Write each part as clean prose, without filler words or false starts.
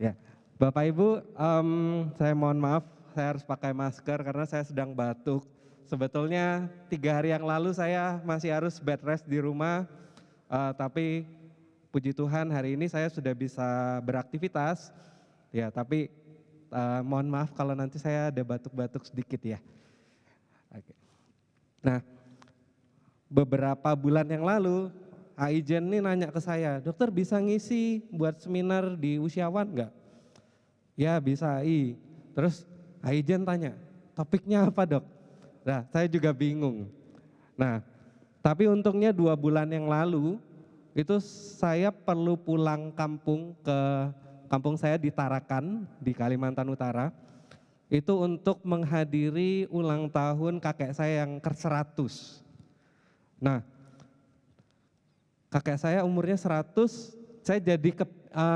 Ya, Bapak Ibu, saya mohon maaf, saya harus pakai masker karena saya sedang batuk. Sebetulnya 3 hari yang lalu saya masih harus bed rest di rumah, tapi puji Tuhan hari ini saya sudah bisa beraktivitas. Ya, tapi mohon maaf kalau nanti saya ada batuk-batuk sedikit ya. Oke. Nah, beberapa bulan yang lalu, Aijen ini nanya ke saya, dokter bisa ngisi buat seminar di Usiawan nggak? Ya bisa, Terus Aijen tanya, topiknya apa dok? Nah saya juga bingung. Nah tapi untungnya 2 bulan yang lalu, itu saya perlu pulang kampung ke kampung saya di Tarakan, di Kalimantan Utara. Itu untuk menghadiri ulang tahun kakek saya yang ke-100. Nah, kakek saya umurnya 100, saya jadi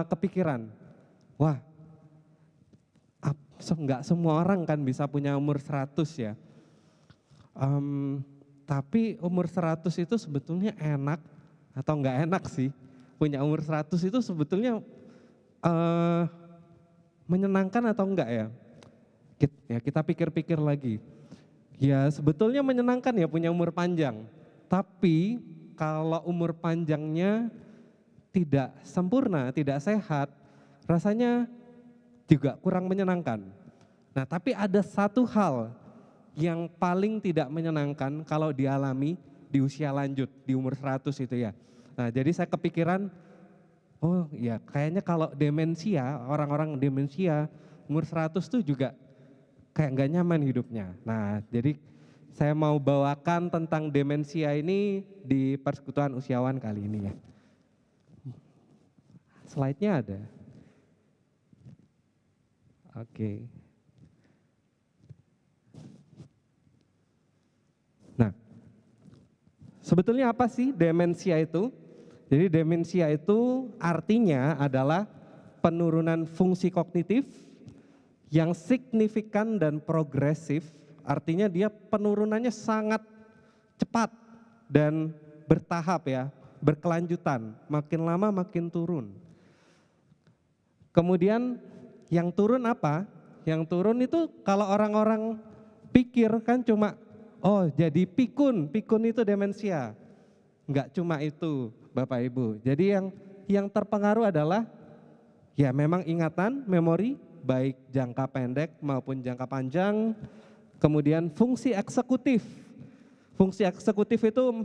kepikiran, wah, nggak semua orang kan bisa punya umur 100 ya. Tapi umur 100 itu sebetulnya enak atau nggak enak sih. Punya umur 100 itu sebetulnya menyenangkan atau enggak ya? Kita pikir-pikir lagi. Ya sebetulnya menyenangkan ya punya umur panjang. Tapi kalau umur panjangnya tidak sempurna, tidak sehat, rasanya juga kurang menyenangkan. Nah tapi ada satu hal yang paling tidak menyenangkan kalau dialami di usia lanjut, di umur 100 itu ya. Nah jadi saya kepikiran, oh ya kayaknya kalau demensia, orang-orang demensia umur 100 tuh juga kayak nggak nyaman hidupnya. Nah jadi saya mau bawakan tentang demensia ini di persekutuan usiawan kali ini ya. Slide-nya ada. Oke. Nah, sebetulnya apa sih demensia itu? Jadi demensia itu artinya adalah penurunan fungsi kognitif yang signifikan dan progresif, artinya dia penurunannya sangat cepat dan bertahap ya, berkelanjutan, makin lama makin turun. Kemudian yang turun apa? Yang turun itu kalau orang-orang pikir kan cuma, oh jadi pikun itu demensia. Enggak cuma itu Bapak Ibu. Jadi yang terpengaruh adalah ya memang ingatan, memori, baik jangka pendek maupun jangka panjang. Kemudian fungsi eksekutif. Fungsi eksekutif itu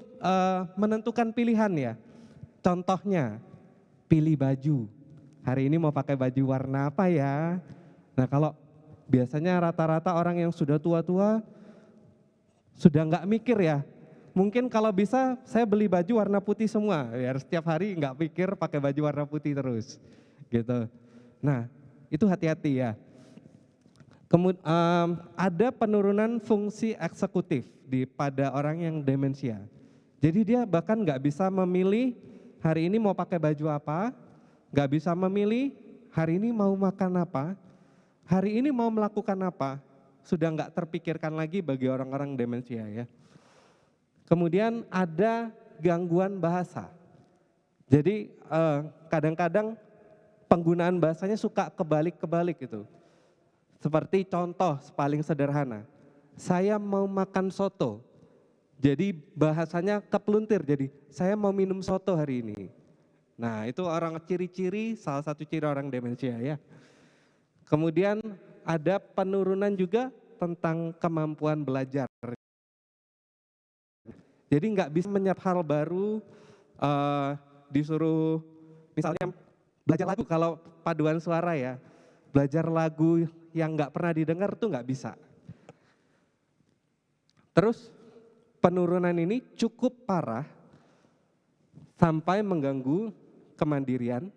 menentukan pilihan ya. Contohnya, pilih baju. Hari ini mau pakai baju warna apa ya? Nah kalau biasanya rata-rata orang yang sudah tua-tua sudah nggak mikir ya. Mungkin kalau bisa saya beli baju warna putih semua, biar setiap hari nggak pikir pakai baju warna putih terus, gitu. Nah itu hati-hati ya. Kemudian ada penurunan fungsi eksekutif pada orang yang demensia. Jadi dia bahkan nggak bisa memilih hari ini mau pakai baju apa, nggak bisa memilih hari ini mau makan apa, hari ini mau melakukan apa, sudah nggak terpikirkan lagi bagi orang-orang demensia ya. Kemudian ada gangguan bahasa. Jadi kadang-kadang penggunaan bahasanya suka kebalik-kebalik gitu. Seperti contoh paling sederhana, saya mau makan soto. Jadi bahasanya kepluntir, jadi saya mau minum soto hari ini. Nah itu orang ciri-ciri, salah satu ciri orang demensia ya. Kemudian ada penurunan juga tentang kemampuan belajar. Jadi nggak bisa menyerap hal baru, disuruh misalnya belajar lagu, kalau paduan suara ya, belajar lagu yang nggak pernah didengar tuh nggak bisa. Terus penurunan ini cukup parah sampai mengganggu kemandirian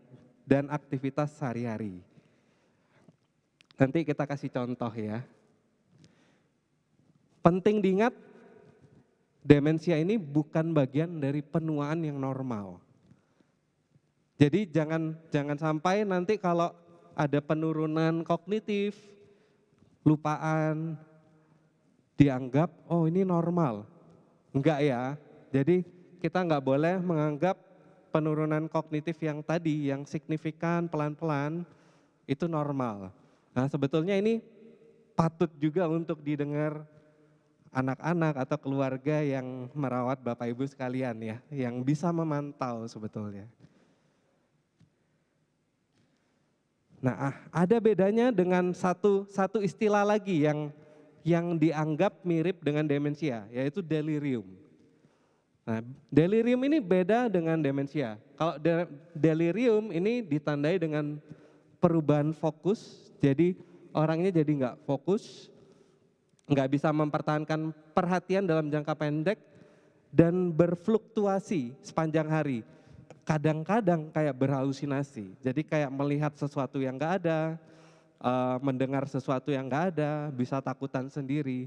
dan aktivitas sehari-hari. Nanti kita kasih contoh ya. Penting diingat, demensia ini bukan bagian dari penuaan yang normal. Jadi jangan sampai nanti kalau ada penurunan kognitif, lupaan, dianggap oh ini normal. Enggak ya. Jadi kita enggak boleh menganggap penurunan kognitif yang tadi, yang signifikan pelan-pelan, itu normal. Nah sebetulnya ini patut juga untuk didengar anak-anak atau keluarga yang merawat Bapak Ibu sekalian ya, yang bisa memantau sebetulnya. Nah, ada bedanya dengan satu istilah lagi yang dianggap mirip dengan demensia, yaitu delirium. Nah, delirium ini beda dengan demensia. Kalau delirium ini ditandai dengan perubahan fokus, jadi orangnya jadi nggak fokus, nggak bisa mempertahankan perhatian dalam jangka pendek, dan berfluktuasi sepanjang hari. Kadang-kadang kayak berhalusinasi, jadi kayak melihat sesuatu yang nggak ada, mendengar sesuatu yang nggak ada, bisa takutan sendiri.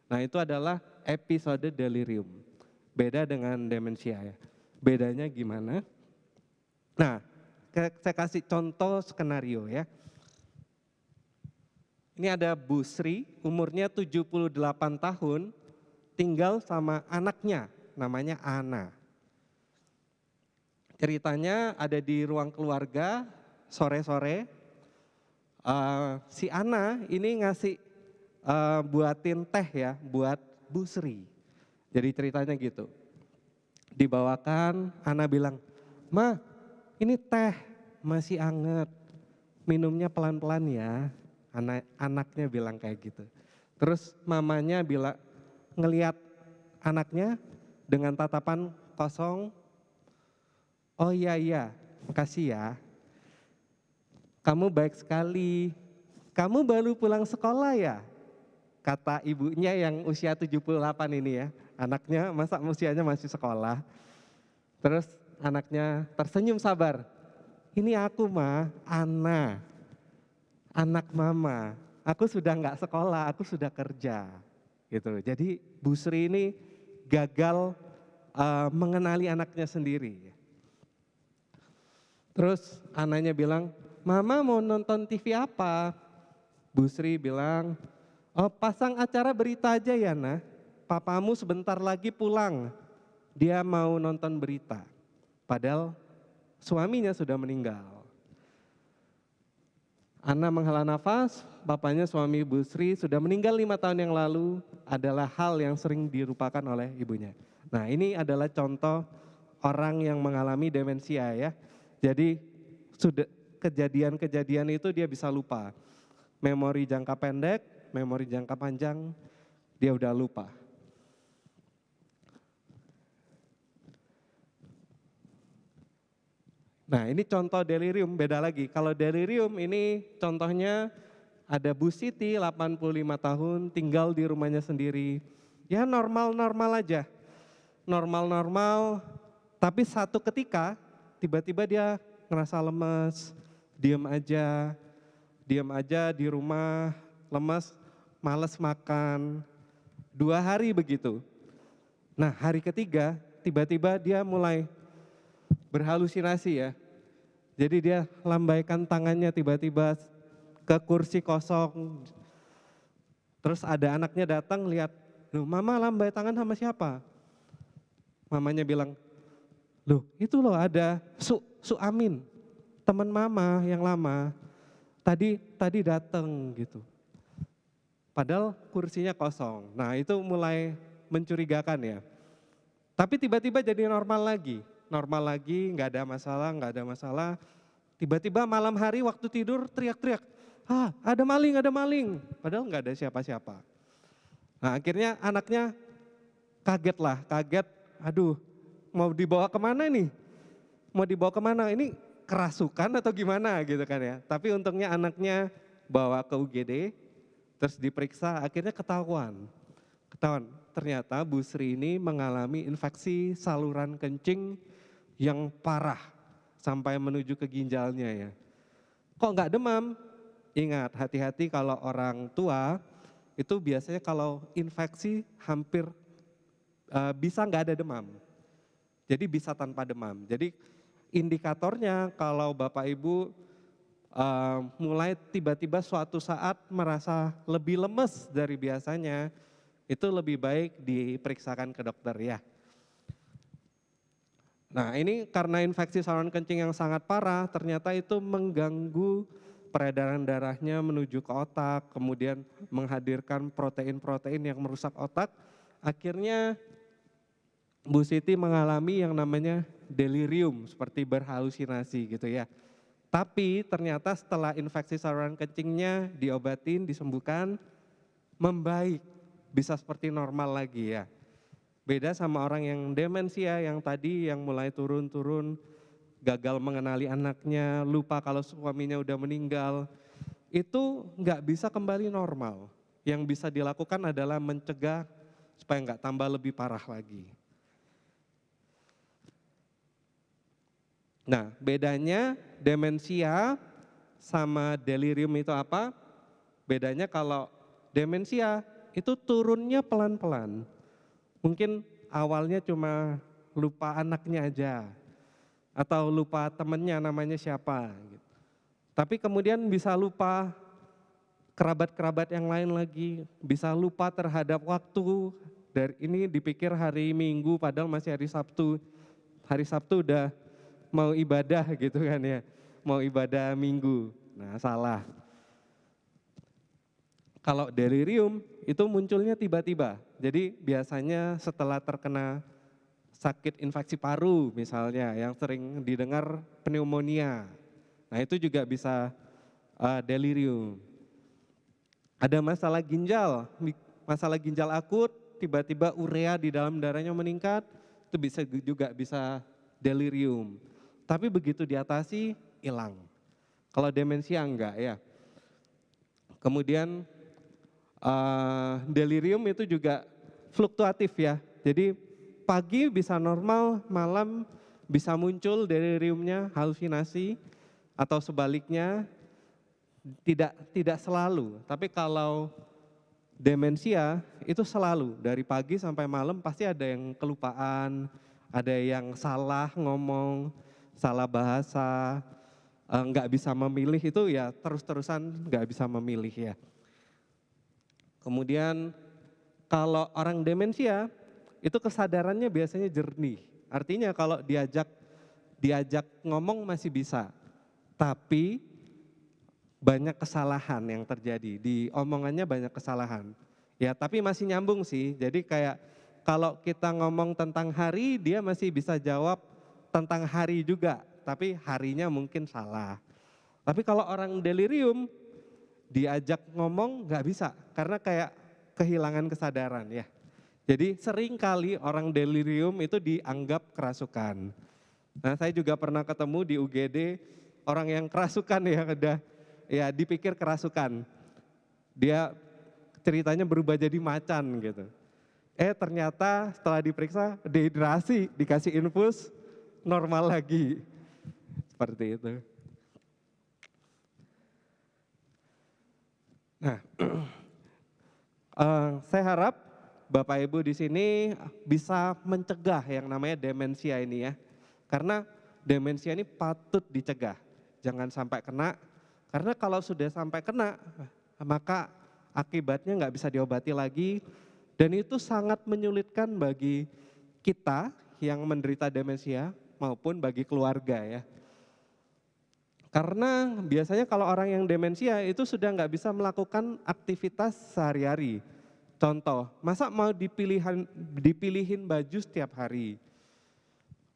Nah itu adalah episode delirium. Beda dengan demensia ya. Bedanya gimana? Nah, saya kasih contoh skenario ya. Ini ada Bu Sri, umurnya 78 tahun, tinggal sama anaknya, namanya Ana. Ceritanya ada di ruang keluarga, sore-sore, si Ana ini ngasih buatin teh ya, buat Bu Sri. Jadi ceritanya gitu, dibawakan, Ana bilang, "Ma, ini teh masih anget, minumnya pelan-pelan ya." Anaknya bilang kayak gitu. Terus mamanya bilang, ngelihat anaknya dengan tatapan kosong, "Oh iya, makasih ya. Kamu baik sekali. Kamu baru pulang sekolah ya?" Kata ibunya yang usia 78 ini ya. Anaknya masa usianya masih sekolah. Terus anaknya tersenyum sabar. "Ini aku Ma, Ana. Anak mama. Aku sudah nggak sekolah, aku sudah kerja." Gitu. Jadi Bu Sri ini gagal mengenali anaknya sendiri. Terus anaknya bilang, "Mama mau nonton TV apa?" Bu Sri bilang, "Oh pasang acara berita aja ya Nah, papamu sebentar lagi pulang, dia mau nonton berita." Padahal suaminya sudah meninggal. Ana menghela nafas, bapaknya suami Bu Sri sudah meninggal 5 tahun yang lalu, adalah hal yang sering dilupakan oleh ibunya. Nah ini adalah contoh orang yang mengalami demensia ya. Jadi sudah kejadian-kejadian itu dia bisa lupa. Memori jangka pendek, memori jangka panjang, dia udah lupa. Nah ini contoh delirium, beda lagi. Kalau delirium ini contohnya ada Bu Siti 85 tahun tinggal di rumahnya sendiri. Ya normal-normal aja, normal-normal, tapi satu ketika tiba-tiba dia ngerasa lemes, diam aja di rumah, lemes, males makan, 2 hari begitu. Nah hari ketiga tiba-tiba dia mulai berhalusinasi ya. Jadi dia lambaikan tangannya tiba-tiba ke kursi kosong. Terus ada anaknya datang lihat, "Loh mama lambai tangan sama siapa?" Mamanya bilang, "Loh itu loh ada Su Amin, teman mama yang lama. Tadi datang gitu." Padahal kursinya kosong. Nah itu mulai mencurigakan ya. Tapi tiba-tiba jadi normal lagi, nggak ada masalah. Tiba-tiba malam hari waktu tidur teriak-teriak, "Ah ada maling. Padahal nggak ada siapa-siapa. Nah akhirnya anaknya kaget, aduh mau dibawa kemana nih? Mau dibawa kemana? Ini kerasukan atau gimana gitu kan ya. Tapi untungnya anaknya bawa ke UGD, terus diperiksa, akhirnya ketahuan. Ternyata Bu Sri ini mengalami infeksi saluran kencing yang parah sampai menuju ke ginjalnya ya. Kok nggak demam? Ingat, hati-hati kalau orang tua itu biasanya kalau infeksi hampir bisa nggak ada demam. Jadi bisa tanpa demam. Jadi indikatornya kalau Bapak Ibu mulai tiba-tiba suatu saat merasa lebih lemes dari biasanya, itu lebih baik diperiksakan ke dokter ya. Nah ini karena infeksi saluran kencing yang sangat parah, ternyata itu mengganggu peredaran darahnya menuju ke otak, kemudian menghadirkan protein-protein yang merusak otak. Akhirnya Bu Siti mengalami yang namanya delirium, seperti berhalusinasi gitu ya. Tapi ternyata setelah infeksi saluran kencingnya diobatin, disembuhkan, membaik, bisa seperti normal lagi ya. Beda sama orang yang demensia yang tadi yang mulai turun-turun, gagal mengenali anaknya, lupa kalau suaminya udah meninggal, itu nggak bisa kembali normal. Yang bisa dilakukan adalah mencegah supaya nggak tambah lebih parah lagi. Nah, bedanya demensia sama delirium itu apa? Bedanya kalau demensia itu turunnya pelan-pelan. Mungkin awalnya cuma lupa anaknya aja, atau lupa temennya namanya siapa. Gitu. Tapi kemudian bisa lupa kerabat-kerabat yang lain lagi, bisa lupa terhadap waktu. Dari ini dipikir hari Minggu padahal masih hari Sabtu. Hari Sabtu udah mau ibadah gitu kan ya, mau ibadah Minggu. Nah salah. Kalau delirium itu munculnya tiba-tiba. Jadi biasanya setelah terkena sakit infeksi paru misalnya yang sering didengar pneumonia. Nah itu juga bisa delirium. Ada masalah ginjal akut, tiba-tiba urea di dalam darahnya meningkat, itu juga bisa delirium. Tapi begitu diatasi, hilang. Kalau demensia enggak ya. Kemudian delirium itu juga fluktuatif ya. Jadi pagi bisa normal, malam bisa muncul deliriumnya, halusinasi, atau sebaliknya tidak selalu. Tapi kalau demensia itu selalu dari pagi sampai malam pasti ada yang kelupaan, ada yang salah ngomong, salah bahasa, nggak bisa memilih itu ya terus-terusan nggak bisa memilih ya. Kemudian kalau orang demensia itu kesadarannya biasanya jernih. Artinya kalau diajak ngomong masih bisa, tapi banyak kesalahan yang terjadi, di omongannya banyak kesalahan. Ya tapi masih nyambung sih, jadi kayak kalau kita ngomong tentang hari, dia masih bisa jawab tentang hari juga, tapi harinya mungkin salah. Tapi kalau orang delirium, diajak ngomong nggak bisa, karena kayak kehilangan kesadaran ya. Jadi sering kali orang delirium itu dianggap kerasukan. Nah saya juga pernah ketemu di UGD, orang yang kerasukan ya udah, ya dipikir kerasukan. Dia ceritanya berubah jadi macan gitu. Ternyata setelah diperiksa dehidrasi, dikasih infus, normal lagi. Seperti itu. Nah, saya harap Bapak Ibu di sini bisa mencegah yang namanya demensia ini ya. Karena demensia ini patut dicegah. Jangan sampai kena. Karena kalau sudah sampai kena, maka akibatnya nggak bisa diobati lagi, dan itu sangat menyulitkan bagi kita yang menderita demensia maupun bagi keluarga ya. Karena biasanya kalau orang yang demensia itu sudah nggak bisa melakukan aktivitas sehari-hari. Contoh, masa mau dipilihin baju setiap hari,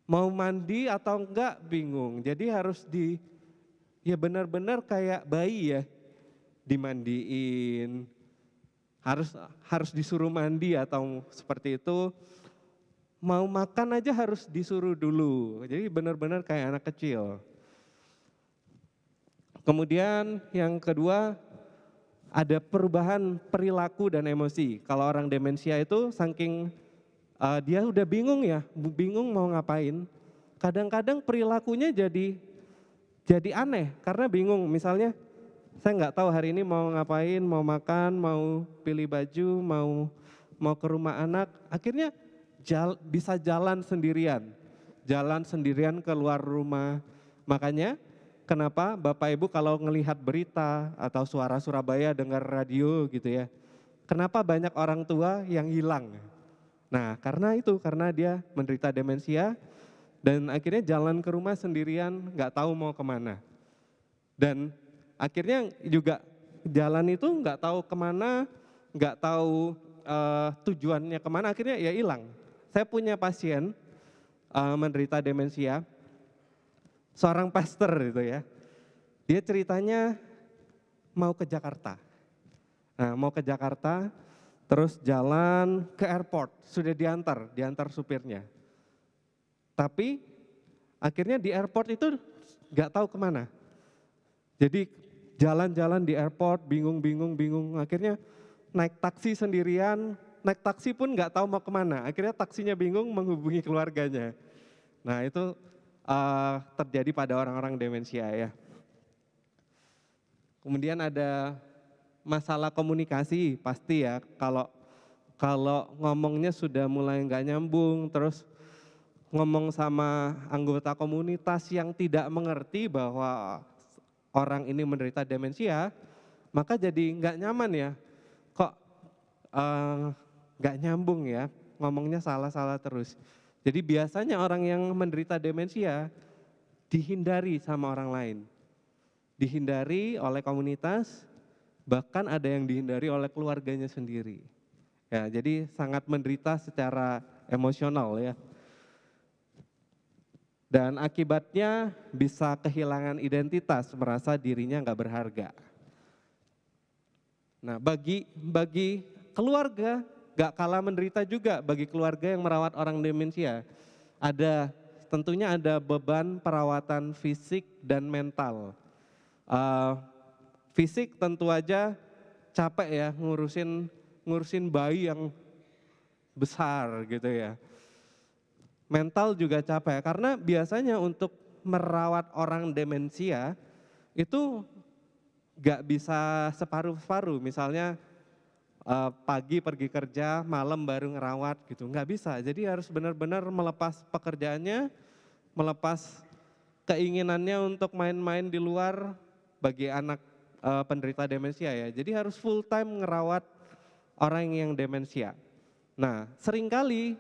mau mandi atau enggak bingung, jadi harus ya benar-benar kayak bayi ya, dimandiin, harus disuruh mandi atau seperti itu. Mau makan aja harus disuruh dulu, jadi benar-benar kayak anak kecil. Kemudian yang kedua, ada perubahan perilaku dan emosi. Kalau orang demensia itu saking dia udah bingung mau ngapain, kadang-kadang perilakunya jadi aneh karena bingung. Misalnya saya nggak tahu hari ini mau ngapain, mau makan, mau pilih baju, mau ke rumah anak, akhirnya bisa jalan sendirian keluar rumah. Makanya kenapa Bapak Ibu kalau ngelihat berita atau suara Surabaya dengar radio gitu ya, kenapa banyak orang tua yang hilang? Nah karena dia menderita demensia dan akhirnya jalan ke rumah sendirian, nggak tahu mau kemana. Dan akhirnya juga jalan itu nggak tahu kemana, nggak tahu tujuannya kemana, akhirnya ya hilang. Saya punya pasien menderita demensia, seorang pastor itu ya. Dia ceritanya mau ke Jakarta. Nah, mau ke Jakarta, terus jalan ke airport, sudah diantar supirnya. Tapi akhirnya di airport itu nggak tahu kemana. Jadi jalan-jalan di airport, bingung, akhirnya naik taksi sendirian, naik taksi pun nggak tahu mau kemana. Akhirnya taksinya bingung menghubungi keluarganya. Nah itu terjadi pada orang-orang demensia ya. Kemudian ada masalah komunikasi pasti ya, kalau ngomongnya sudah mulai nggak nyambung, terus ngomong sama anggota komunitas yang tidak mengerti bahwa orang ini menderita demensia, maka jadi nggak nyaman ya, kok nggak nyambung ya, ngomongnya salah-salah terus. Jadi biasanya orang yang menderita demensia dihindari sama orang lain, dihindari oleh komunitas, bahkan ada yang dihindari oleh keluarganya sendiri. Ya, jadi sangat menderita secara emosional ya. Dan akibatnya bisa kehilangan identitas, merasa dirinya nggak berharga. Nah, bagi keluarga nggak kalah menderita juga, bagi keluarga yang merawat orang demensia. Tentunya ada beban perawatan fisik dan mental. Fisik tentu aja capek ya, ngurusin bayi yang besar gitu ya. Mental juga capek, karena biasanya untuk merawat orang demensia itu gak bisa separuh-separuh, misalnya pagi pergi kerja, malam baru ngerawat gitu, nggak bisa. Jadi harus benar-benar melepas pekerjaannya, melepas keinginannya untuk main-main di luar bagi anak penderita demensia ya. Jadi harus full time ngerawat orang yang demensia. Nah seringkali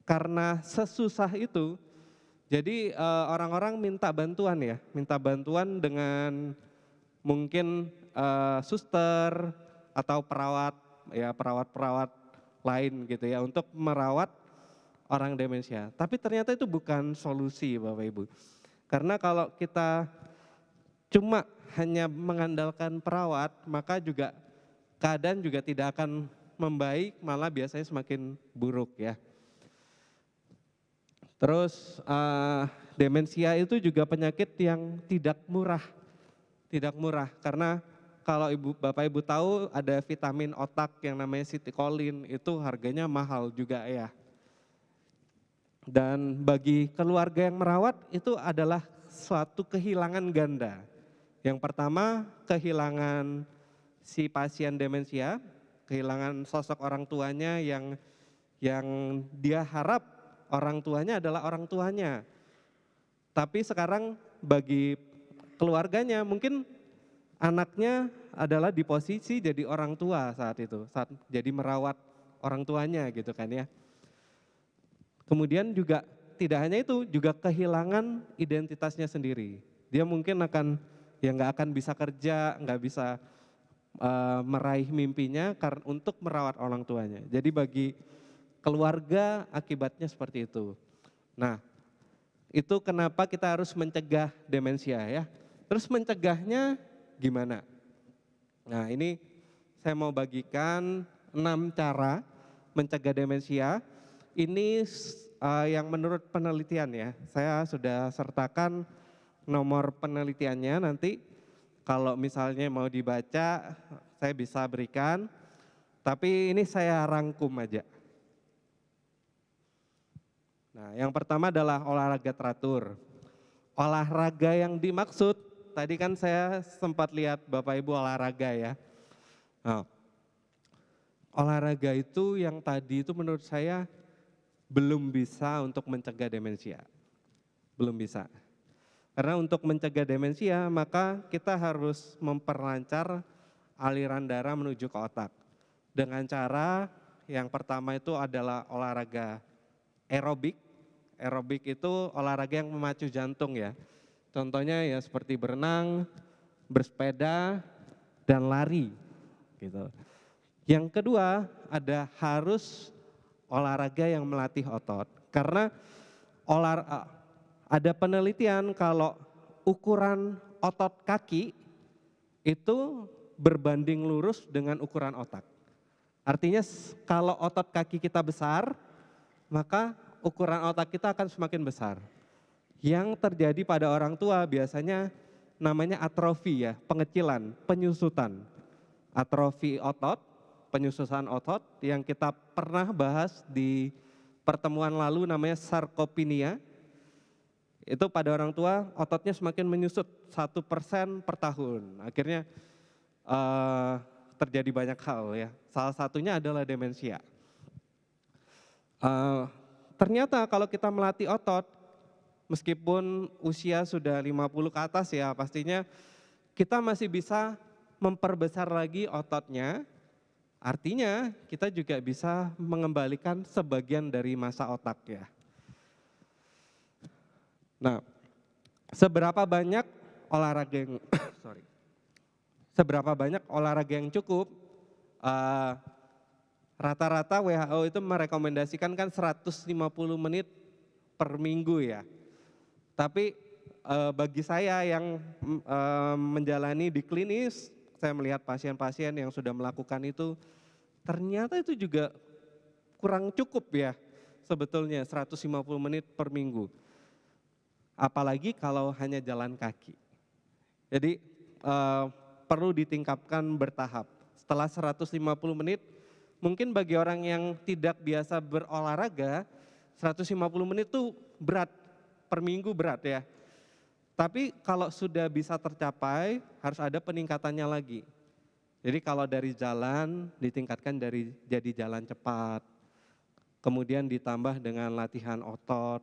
karena sesusah itu, jadi orang-orang minta bantuan ya, minta bantuan dengan mungkin suster atau perawat lain gitu ya, untuk merawat orang demensia. Tapi ternyata itu bukan solusi Bapak Ibu. Karena kalau kita cuma hanya mengandalkan perawat, maka juga keadaan juga tidak akan membaik, malah biasanya semakin buruk ya. Terus demensia itu juga penyakit yang tidak murah karena kalau Bapak Ibu tahu ada vitamin otak yang namanya sitikolin, itu harganya mahal juga ya. Dan bagi keluarga yang merawat itu adalah suatu kehilangan ganda. Yang pertama kehilangan si pasien demensia, kehilangan sosok orang tuanya yang dia harap orang tuanya adalah orang tuanya. Tapi sekarang bagi keluarganya mungkin anaknya adalah di posisi jadi orang tua saat itu, saat jadi merawat orang tuanya gitu kan ya. Kemudian juga tidak hanya itu, juga kehilangan identitasnya sendiri. Dia mungkin nggak akan bisa kerja, nggak bisa meraih mimpinya untuk merawat orang tuanya. Jadi bagi keluarga akibatnya seperti itu. Nah, itu kenapa kita harus mencegah demensia ya. Terus mencegahnya gimana? Nah, ini saya mau bagikan 6 cara mencegah demensia. Ini yang menurut penelitian ya. Saya sudah sertakan nomor penelitiannya, nanti kalau misalnya mau dibaca saya bisa berikan. Tapi ini saya rangkum aja. Nah, yang pertama adalah olahraga teratur. Olahraga yang dimaksud, tadi kan saya sempat lihat Bapak Ibu olahraga ya. Nah, olahraga itu yang tadi itu menurut saya belum bisa untuk mencegah demensia. Belum bisa. Karena untuk mencegah demensia maka kita harus memperlancar aliran darah menuju ke otak. Dengan cara yang pertama itu adalah olahraga aerobik. Aerobik itu olahraga yang memacu jantung ya. Contohnya ya seperti berenang, bersepeda, dan lari gitu. Yang kedua harus olahraga yang melatih otot, karena ada penelitian kalau ukuran otot kaki itu berbanding lurus dengan ukuran otak. Artinya kalau otot kaki kita besar, maka ukuran otak kita akan semakin besar. Yang terjadi pada orang tua biasanya namanya atrofi ya, pengecilan, penyusutan. Atrofi otot, penyusutan otot yang kita pernah bahas di pertemuan lalu namanya sarkopenia. Itu pada orang tua ototnya semakin menyusut 1% per tahun. Akhirnya terjadi banyak hal ya. Salah satunya adalah demensia. Ternyata kalau kita melatih otot, meskipun usia sudah 50 ke atas ya, pastinya kita masih bisa memperbesar lagi ototnya. Artinya kita juga bisa mengembalikan sebagian dari massa otak ya. Nah, seberapa banyak olahraga yang cukup? Rata-rata WHO itu merekomendasikan kan 150 menit per minggu ya. Tapi bagi saya yang menjalani di klinis, saya melihat pasien-pasien yang sudah melakukan itu, ternyata itu juga kurang cukup ya sebetulnya 150 menit per minggu. Apalagi kalau hanya jalan kaki. Jadi perlu ditingkatkan bertahap. Setelah 150 menit, mungkin bagi orang yang tidak biasa berolahraga, 150 menit itu berat, per minggu berat ya. Tapi kalau sudah bisa tercapai, harus ada peningkatannya lagi. Jadi kalau dari jalan, ditingkatkan jadi jalan cepat. Kemudian ditambah dengan latihan otot.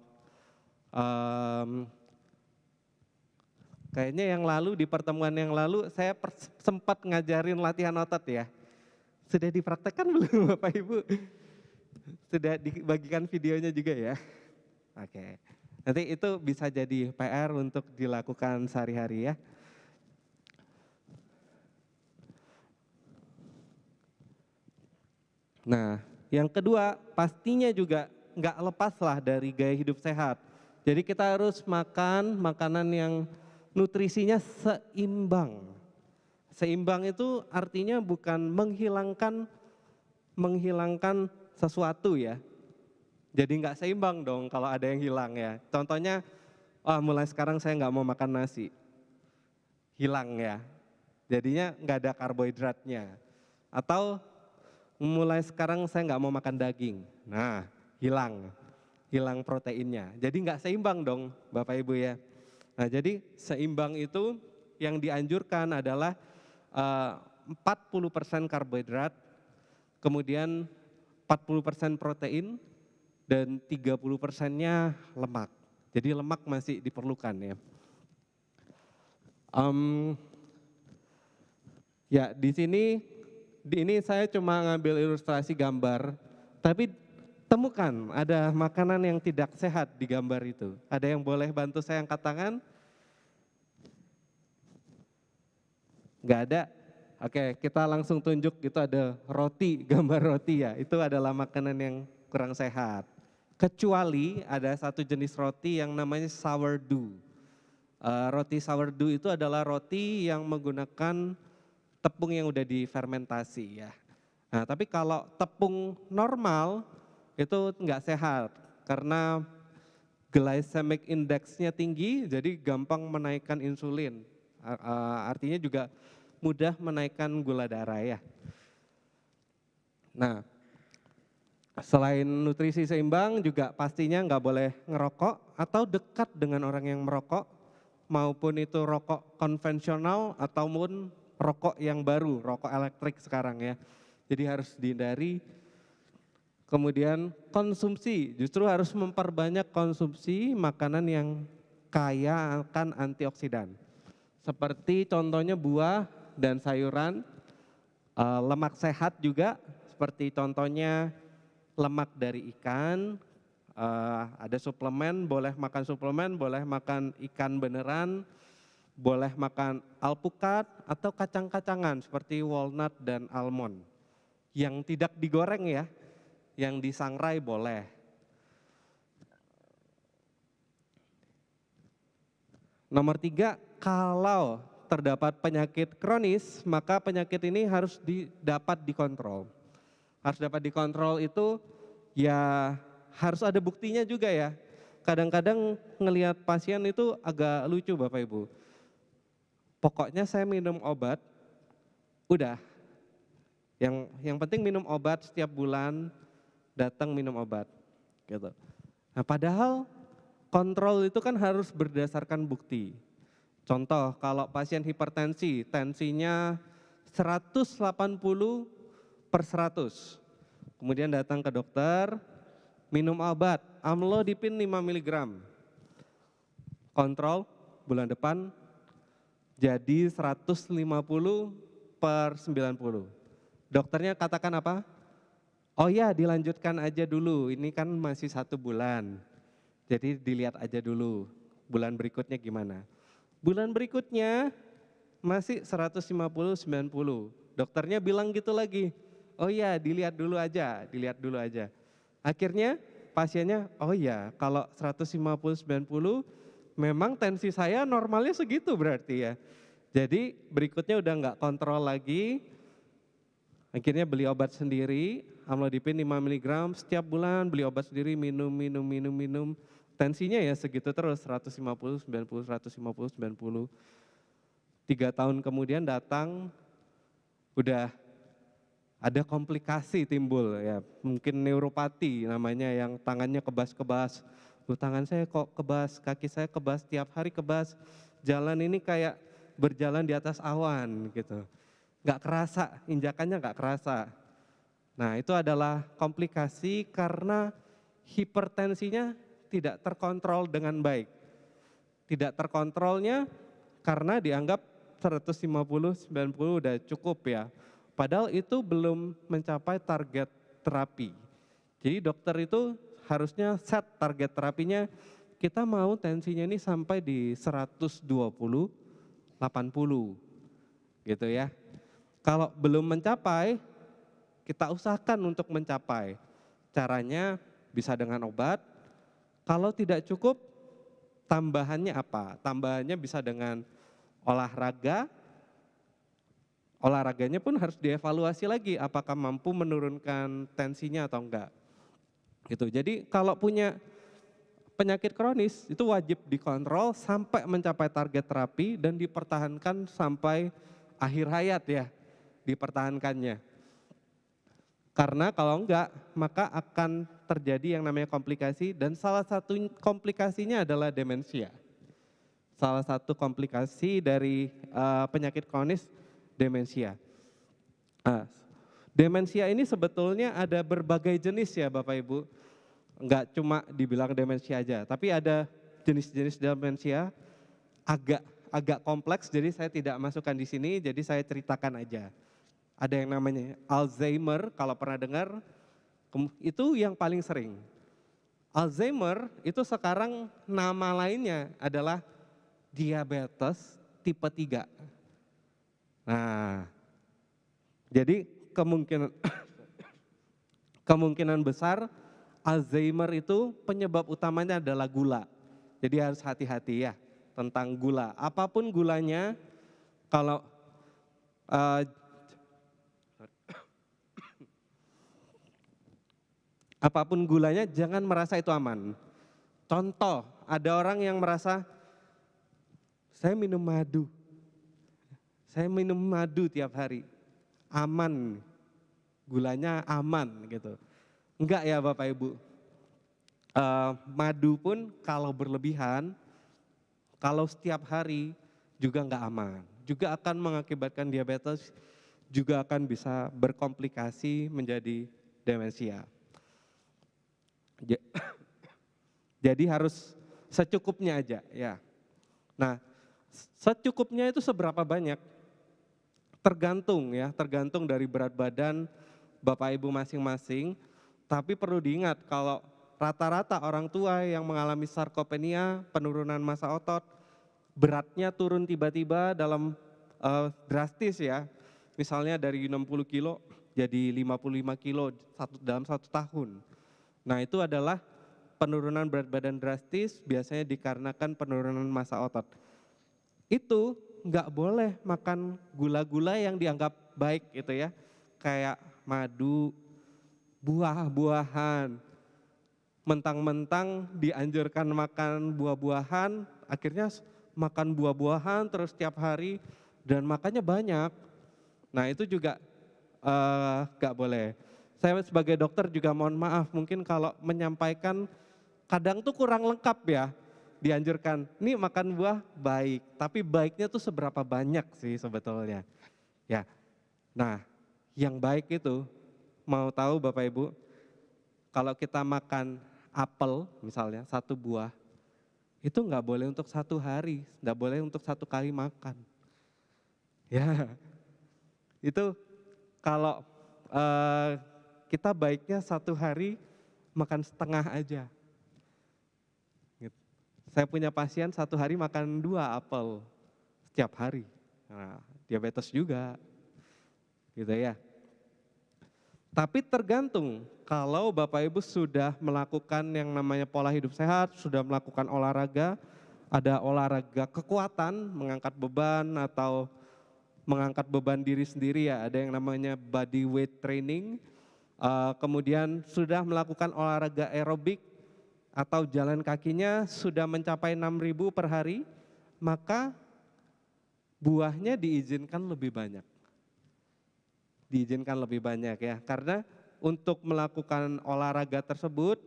Kayaknya di pertemuan yang lalu, saya sempat ngajarin latihan otot ya. Sudah dipraktekkan belum Bapak Ibu? Sudah dibagikan videonya juga ya? Oke, nanti itu bisa jadi PR untuk dilakukan sehari-hari ya. Nah, yang kedua pastinya juga nggak lepas lah dari gaya hidup sehat. Jadi kita harus makan makanan yang nutrisinya seimbang. Seimbang itu artinya bukan menghilangkan sesuatu ya. Jadi nggak seimbang dong kalau ada yang hilang ya. Contohnya, mulai sekarang saya nggak mau makan nasi, hilang ya. Jadinya nggak ada karbohidratnya. Atau mulai sekarang saya nggak mau makan daging, nah hilang proteinnya. Jadi nggak seimbang dong Bapak Ibu ya. Nah jadi seimbang itu yang dianjurkan adalah 40% karbohidrat, kemudian 40% protein, dan 30%-nya lemak. Jadi lemak masih diperlukan ya. Ya di ini saya cuma ngambil ilustrasi gambar, tapi temukan ada makanan yang tidak sehat di gambar itu. Ada yang boleh bantu saya angkat tangan? Enggak ada? Oke, kita langsung tunjuk, itu ada roti, gambar roti ya. Itu adalah makanan yang kurang sehat. Kecuali ada satu jenis roti yang namanya sourdough. Roti sourdough itu adalah roti yang menggunakan tepung yang udah difermentasi ya. Nah, tapi kalau tepung normal itu enggak sehat karena glycemic index-nya tinggi, jadi gampang menaikkan insulin. Artinya juga mudah menaikkan gula darah ya. Nah, selain nutrisi seimbang juga pastinya nggak boleh ngerokok atau dekat dengan orang yang merokok, maupun itu rokok konvensional ataupun rokok yang baru, rokok elektrik sekarang ya. Jadi harus dihindari. Kemudian konsumsi, justru harus memperbanyak konsumsi makanan yang kaya akan antioksidan. Seperti contohnya buah dan sayuran, lemak sehat juga, seperti contohnya lemak dari ikan, ada suplemen, boleh makan suplemen, boleh makan ikan beneran, boleh makan alpukat atau kacang-kacangan seperti walnut dan almond. Yang tidak digoreng ya, yang disangrai boleh. Nomor 3, kalau terdapat penyakit kronis, maka penyakit ini harus dapat dikontrol. Harus dapat dikontrol itu ya harus ada buktinya juga ya. Kadang-kadang ngelihat pasien itu agak lucu Bapak Ibu. Pokoknya saya minum obat, udah. Yang penting minum obat setiap bulan, datang minum obat gitu. Nah, padahal kontrol itu kan harus berdasarkan bukti. Contoh, kalau pasien hipertensi, tensinya 180/100. Kemudian datang ke dokter, minum obat, amlodipin 5 mg. Kontrol bulan depan jadi 150/90. Dokternya katakan apa? Oh ya, dilanjutkan aja dulu, ini kan masih 1 bulan. Jadi dilihat aja dulu, bulan berikutnya gimana. Bulan berikutnya masih 150/90. Dokternya bilang gitu lagi. Oh iya, dilihat dulu aja, dilihat dulu aja. Akhirnya pasiennya, oh iya, kalau 150/90 memang tensi saya normalnya segitu berarti ya. Jadi berikutnya udah nggak kontrol lagi. Akhirnya beli obat sendiri, amlodipin 5 mg setiap bulan, beli obat sendiri, minum. Tensinya ya segitu terus, 150/90, 150/90. 3 tahun kemudian datang, udah ada komplikasi timbul ya, mungkin neuropati namanya, yang tangannya kebas-kebas. Tangan saya kok kebas, kaki saya kebas, tiap hari kebas, jalan ini kayak berjalan di atas awan gitu. Nggak kerasa, injakannya nggak kerasa. Nah, itu adalah komplikasi karena hipertensinya tidak terkontrol dengan baik. Tidak terkontrolnya karena dianggap 150/90 udah cukup ya. Padahal itu belum mencapai target terapi. Jadi dokter itu harusnya set target terapinya, kita mau tensinya ini sampai di 120/80 gitu ya. Kalau belum mencapai, kita usahakan untuk mencapai. Caranya bisa dengan obat. Kalau tidak cukup, tambahannya apa? Tambahannya bisa dengan olahraga. Olahraganya pun harus dievaluasi lagi, apakah mampu menurunkan tensinya atau enggak. Gitu. Jadi kalau punya penyakit kronis itu wajib dikontrol sampai mencapai target terapi dan dipertahankan sampai akhir hayat ya. Dipertahankannya. Karena kalau enggak, maka akan terjadi yang namanya komplikasi, dan salah satu komplikasinya adalah demensia. Salah satu komplikasi dari penyakit kronis, demensia. Demensia ini sebetulnya ada berbagai jenis ya Bapak Ibu. Enggak cuma dibilang demensia aja, tapi ada jenis-jenis demensia agak kompleks, jadi saya tidak masukkan di sini, jadi saya ceritakan aja. Ada yang namanya Alzheimer, kalau pernah dengar, itu yang paling sering. Alzheimer itu sekarang nama lainnya adalah diabetes tipe 3. Nah, jadi kemungkinan besar Alzheimer itu penyebab utamanya adalah gula. Jadi harus hati-hati ya tentang gula. Apapun gulanya, kalau apapun gulanya, jangan merasa itu aman. Contoh, ada orang yang merasa, saya minum madu tiap hari, aman, gulanya aman gitu. Enggak ya Bapak Ibu, madu pun kalau berlebihan, kalau setiap hari juga enggak aman. Juga akan mengakibatkan diabetes, juga akan bisa berkomplikasi menjadi demensia. Jadi harus secukupnya aja ya. Nah, secukupnya itu seberapa banyak? Tergantung dari berat badan Bapak Ibu masing-masing. Tapi perlu diingat kalau rata-rata orang tua yang mengalami sarkopenia, penurunan massa otot, beratnya turun tiba-tiba dalam drastis ya. Misalnya dari 60 kilo jadi 55 kilo dalam 1 tahun. Nah itu adalah penurunan berat badan drastis biasanya dikarenakan penurunan massa otot. Itu nggak boleh makan gula-gula yang dianggap baik gitu ya. Kayak madu, buah-buahan. Mentang-mentang dianjurkan makan buah-buahan, akhirnya makan buah-buahan terus tiap hari dan makannya banyak. Nah itu juga nggak boleh. Saya sebagai dokter juga mohon maaf mungkin kalau menyampaikan kadang tuh kurang lengkap ya. Dianjurkan, nih makan buah baik, tapi baiknya tuh seberapa banyak sih sebetulnya. Ya, nah yang baik itu mau tahu Bapak Ibu, kalau kita makan apel misalnya 1 buah, itu nggak boleh untuk 1 hari, nggak boleh untuk 1 kali makan. Ya, itu kalau kita baiknya 1 hari makan setengah aja. Gitu. Saya punya pasien 1 hari makan 2 apel setiap hari. Nah, diabetes juga, gitu ya. Tapi tergantung, kalau Bapak Ibu sudah melakukan yang namanya pola hidup sehat, sudah melakukan olahraga, ada olahraga kekuatan, mengangkat beban atau mengangkat beban diri sendiri ya, ada yang namanya body weight training, kemudian sudah melakukan olahraga aerobik atau jalan kakinya sudah mencapai 6.000 per hari, maka buahnya diizinkan lebih banyak. Diizinkan lebih banyak ya, karena untuk melakukan olahraga tersebut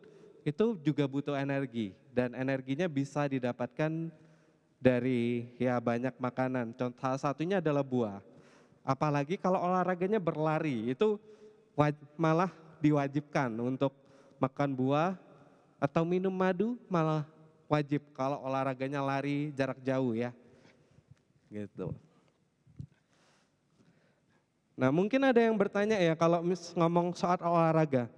itu juga butuh energi dan energinya bisa didapatkan dari ya banyak makanan. Contoh salah satunya adalah buah. Apalagi kalau olahraganya berlari itu malah diwajibkan untuk makan buah atau minum madu malah wajib kalau olahraganya lari jarak jauh ya. Gitu. Nah mungkin ada yang bertanya ya kalau ngomong soal olahraga.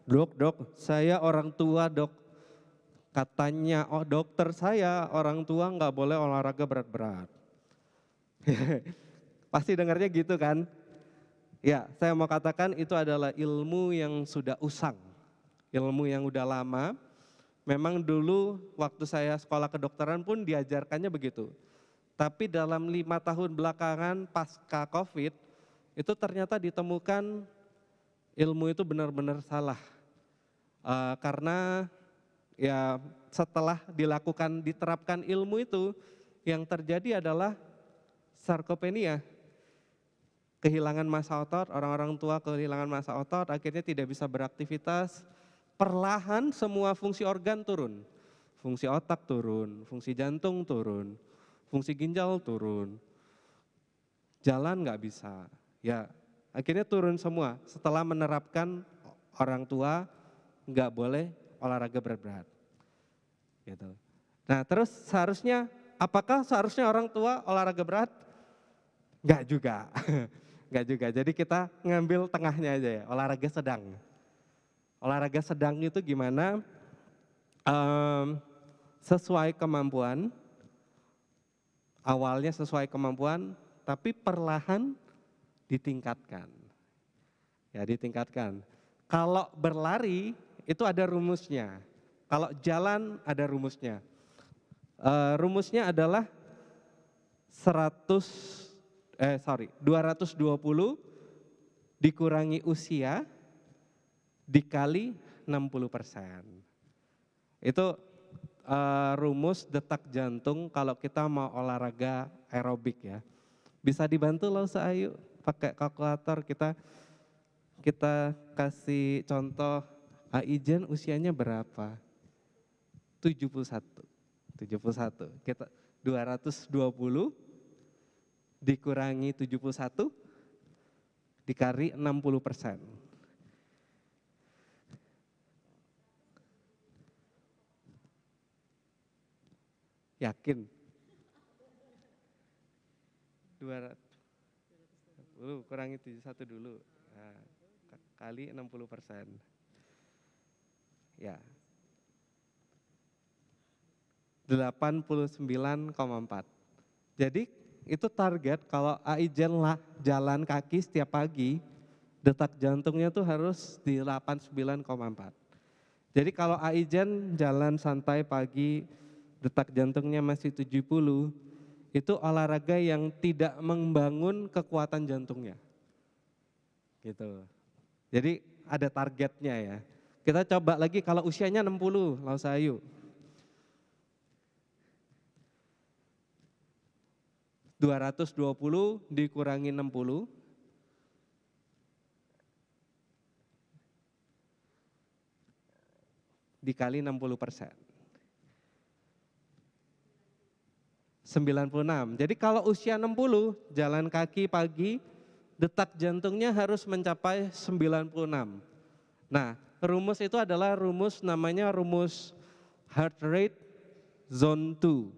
Dok, saya orang tua dok. Katanya dokter saya orang tua nggak boleh olahraga berat-berat. Pasti dengarnya gitu kan? Ya saya mau katakan itu adalah ilmu yang sudah usang. Ilmu yang udah lama. Memang dulu waktu saya sekolah kedokteran pun diajarkannya begitu. Tapi dalam 5 tahun belakangan pasca COVID, itu ternyata ditemukan ilmu itu benar-benar salah. Karena ya setelah diterapkan ilmu itu, yang terjadi adalah sarkopenia. Kehilangan massa otot, orang-orang tua kehilangan massa otot, akhirnya tidak bisa beraktivitas. Perlahan semua fungsi organ turun. Fungsi otak turun, fungsi jantung turun, fungsi ginjal turun. Jalan nggak bisa. Ya, akhirnya turun semua setelah menerapkan orang tua nggak boleh olahraga berat-berat. Gitu. Nah, terus apakah seharusnya orang tua olahraga berat? Nggak juga. Nggak juga. Jadi kita ngambil tengahnya aja ya, olahraga sedang. Olahraga sedang itu gimana? Sesuai kemampuan, awalnya sesuai kemampuan, tapi perlahan ditingkatkan. Ya, ditingkatkan. Kalau berlari itu ada rumusnya. Kalau jalan ada rumusnya. Rumusnya adalah 220 dikurangi usia dikali 60%. Itu rumus detak jantung kalau kita mau olahraga aerobik ya. Bisa dibantu loh Ayu pakai kalkulator, kita kasih contoh. Ijen usianya berapa? 71. Kita 220 dikurangi 71 dikali 60%. Yakin? 200 kurangi 71 dulu. Nah, kali 60%. Ya. 89,4. Jadi itu target kalau Aijen lah jalan kaki setiap pagi, detak jantungnya tuh harus di 89,4. Jadi kalau Aijen jalan santai pagi, detak jantungnya masih 70, itu olahraga yang tidak membangun kekuatan jantungnya. Gitu. Jadi ada targetnya ya. Kita coba lagi kalau usianya 60, Lausayu. 220 dikurangi 60. Dikali 60%. 96. Jadi kalau usia 60, jalan kaki pagi, detak jantungnya harus mencapai 96. Nah, rumus itu adalah rumus namanya rumus heart rate zone 2.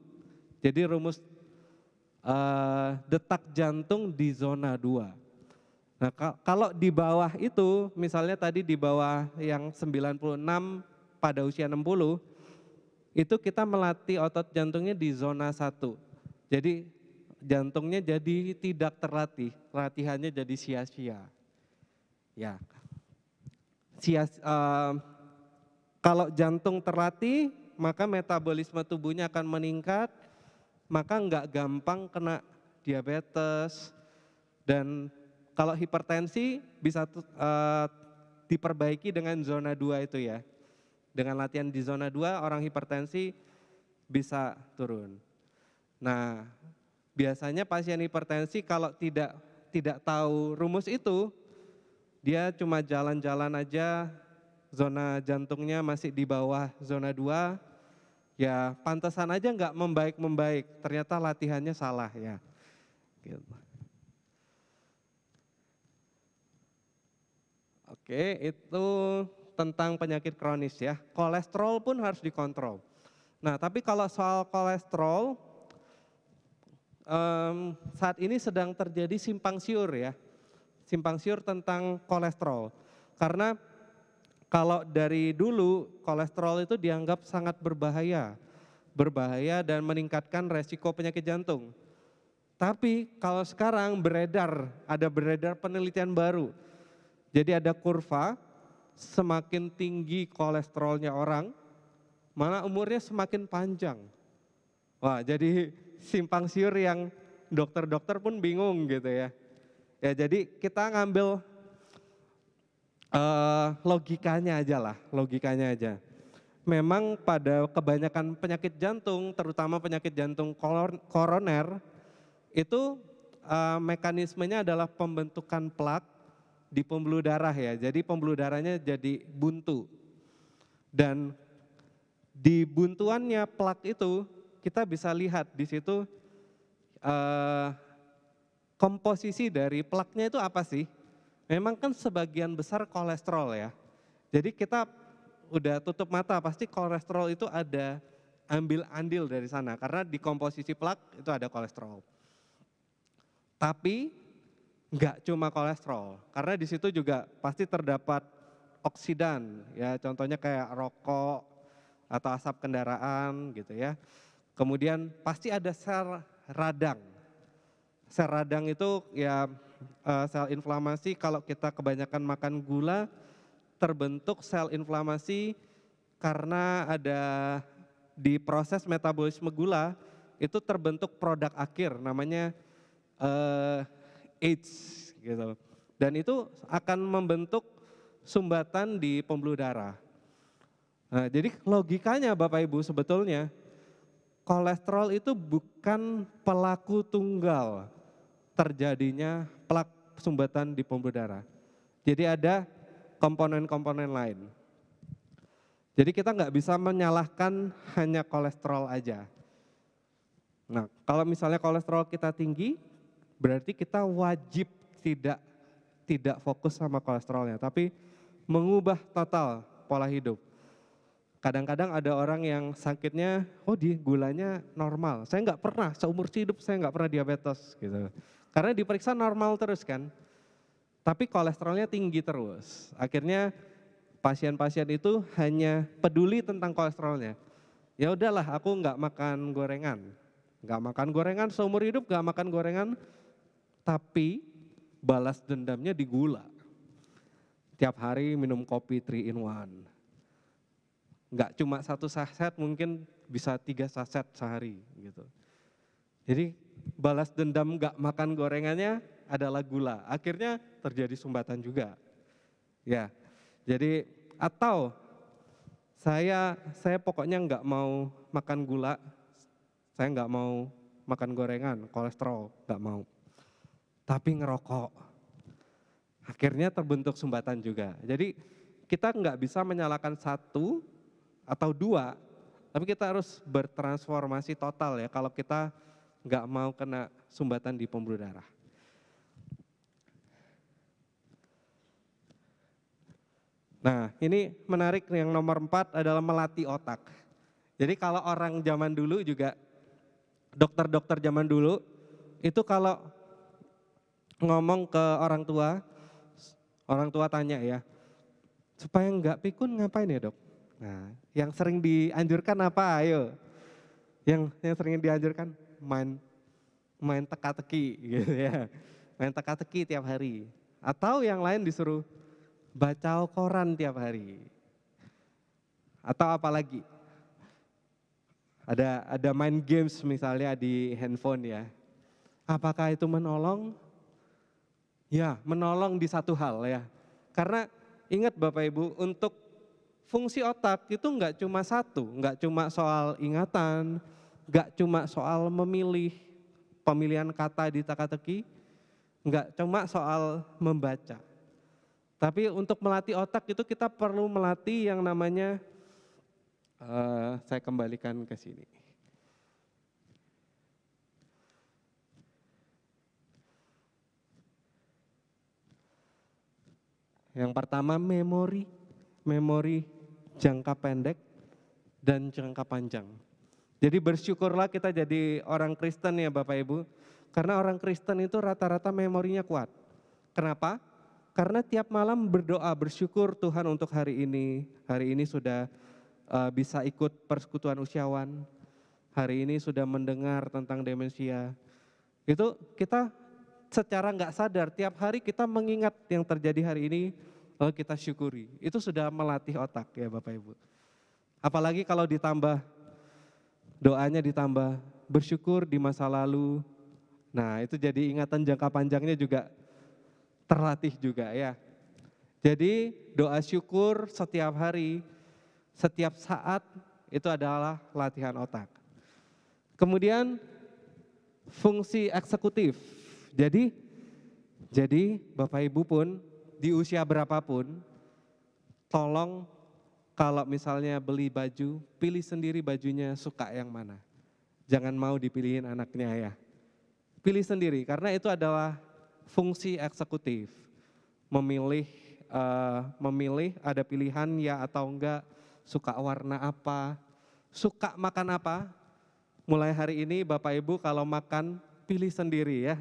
Jadi rumus detak jantung di zona 2. Nah, kalau di bawah itu, misalnya tadi di bawah yang 96 pada usia 60, itu kita melatih otot jantungnya di zona 1. Jadi jantungnya jadi tidak terlatih, latihannya jadi sia-sia. Ya, kalau jantung terlatih, maka metabolisme tubuhnya akan meningkat, maka nggak gampang kena diabetes, dan kalau hipertensi bisa diperbaiki dengan zona 2 itu ya. Dengan latihan di zona 2 orang hipertensi bisa turun. Nah, biasanya pasien hipertensi kalau tidak tahu rumus itu, dia cuma jalan-jalan aja, zona jantungnya masih di bawah zona 2, ya pantesan aja nggak membaik-membaik, ternyata latihannya salah ya. Gitu. Oke, itu tentang penyakit kronis ya. Kolesterol pun harus dikontrol. Nah, tapi kalau soal kolesterol, saat ini sedang terjadi simpang siur ya. Simpang siur tentang kolesterol. Karena kalau dari dulu kolesterol itu dianggap sangat berbahaya. Berbahaya dan meningkatkan resiko penyakit jantung. Tapi kalau sekarang ada beredar penelitian baru. Jadi ada kurva, semakin tinggi kolesterolnya orang, malah umurnya semakin panjang. Wah, jadi simpang siur yang dokter-dokter pun bingung gitu ya. Ya jadi kita ngambil logikanya aja. Memang pada kebanyakan penyakit jantung, terutama penyakit jantung koroner, itu mekanismenya adalah pembentukan plak di pembuluh darah ya. Jadi pembuluh darahnya jadi buntu. Dan di buntuannya plak itu kita bisa lihat di situ komposisi dari plaknya itu apa sih? Memang kan sebagian besar kolesterol ya. Jadi kita udah tutup mata, pasti kolesterol itu ada ambil andil dari sana. Karena di komposisi plak itu ada kolesterol. Tapi enggak cuma kolesterol, karena di situ juga pasti terdapat oksidan ya, contohnya kayak rokok atau asap kendaraan gitu ya. Kemudian pasti ada sel radang. Sel radang itu ya sel inflamasi, kalau kita kebanyakan makan gula terbentuk sel inflamasi karena ada di proses metabolisme gula itu terbentuk produk akhir namanya AIDS gitu. Dan itu akan membentuk sumbatan di pembuluh darah. Nah, jadi logikanya Bapak Ibu sebetulnya kolesterol itu bukan pelaku tunggal terjadinya plak sumbatan di pembuluh darah. Jadi ada komponen-komponen lain. Jadi kita nggak bisa menyalahkan hanya kolesterol aja. Nah, kalau misalnya kolesterol kita tinggi, berarti kita wajib tidak fokus sama kolesterolnya, tapi mengubah total pola hidup. Kadang-kadang ada orang yang sakitnya, gulanya normal. Saya nggak pernah, seumur hidup saya nggak pernah diabetes gitu. Karena diperiksa normal terus kan, tapi kolesterolnya tinggi terus. Akhirnya pasien-pasien itu hanya peduli tentang kolesterolnya. Ya udahlah, aku nggak makan gorengan. Nggak makan gorengan, seumur hidup nggak makan gorengan, tapi balas dendamnya di gula. Tiap hari minum kopi 3 in 1. Nggak cuma 1 saset, mungkin bisa 3 saset sehari gitu. Jadi balas dendam nggak makan gorengannya adalah gula. Akhirnya terjadi sumbatan juga. Ya, jadi atau saya pokoknya nggak mau makan gula, saya nggak mau makan gorengan, kolesterol nggak mau. Tapi ngerokok, akhirnya terbentuk sumbatan juga. Jadi kita nggak bisa menyalahkan satu atau dua, tapi kita harus bertransformasi total ya kalau kita nggak mau kena sumbatan di pembuluh darah. Nah ini menarik, yang nomor 4 adalah melatih otak. Jadi kalau orang zaman dulu juga, dokter-dokter zaman dulu, itu kalau ngomong ke orang tua tanya ya, supaya nggak pikun ngapain ya dok? Nah yang sering dianjurkan apa, ayo? Yang sering dianjurkan main teka-teki gitu ya, main teka-teki tiap hari. Atau yang lain disuruh baca Al-Quran tiap hari. Atau apalagi, ada main games misalnya di handphone ya. Apakah itu menolong? Ya, menolong di satu hal ya. Karena ingat Bapak Ibu, untuk fungsi otak itu enggak cuma satu, enggak cuma soal ingatan, enggak cuma soal memilih pemilihan kata di teka-teki, enggak cuma soal membaca. Tapi untuk melatih otak itu kita perlu melatih yang namanya, saya kembalikan ke sini. Yang pertama memori jangka pendek dan jangka panjang. Jadi bersyukurlah kita jadi orang Kristen ya Bapak Ibu, karena orang Kristen itu rata-rata memorinya kuat. Kenapa? Karena tiap malam berdoa bersyukur Tuhan untuk hari ini sudah bisa ikut persekutuan usiawan, hari ini sudah mendengar tentang demensia. Itu kita secara nggak sadar tiap hari kita mengingat yang terjadi hari ini, lalu kita syukuri. Itu sudah melatih otak ya Bapak Ibu. Apalagi kalau ditambah doanya, ditambah bersyukur di masa lalu. Nah itu jadi ingatan jangka panjangnya juga terlatih juga ya. Jadi doa syukur setiap hari, setiap saat itu adalah latihan otak. Kemudian fungsi eksekutif. Jadi Bapak Ibu pun di usia berapapun, tolong kalau misalnya beli baju, pilih sendiri bajunya suka yang mana. Jangan mau dipilihin anaknya ya. Pilih sendiri karena itu adalah fungsi eksekutif. Memilih ada pilihan ya atau enggak, suka warna apa, suka makan apa. Mulai hari ini Bapak Ibu kalau makan pilih sendiri ya.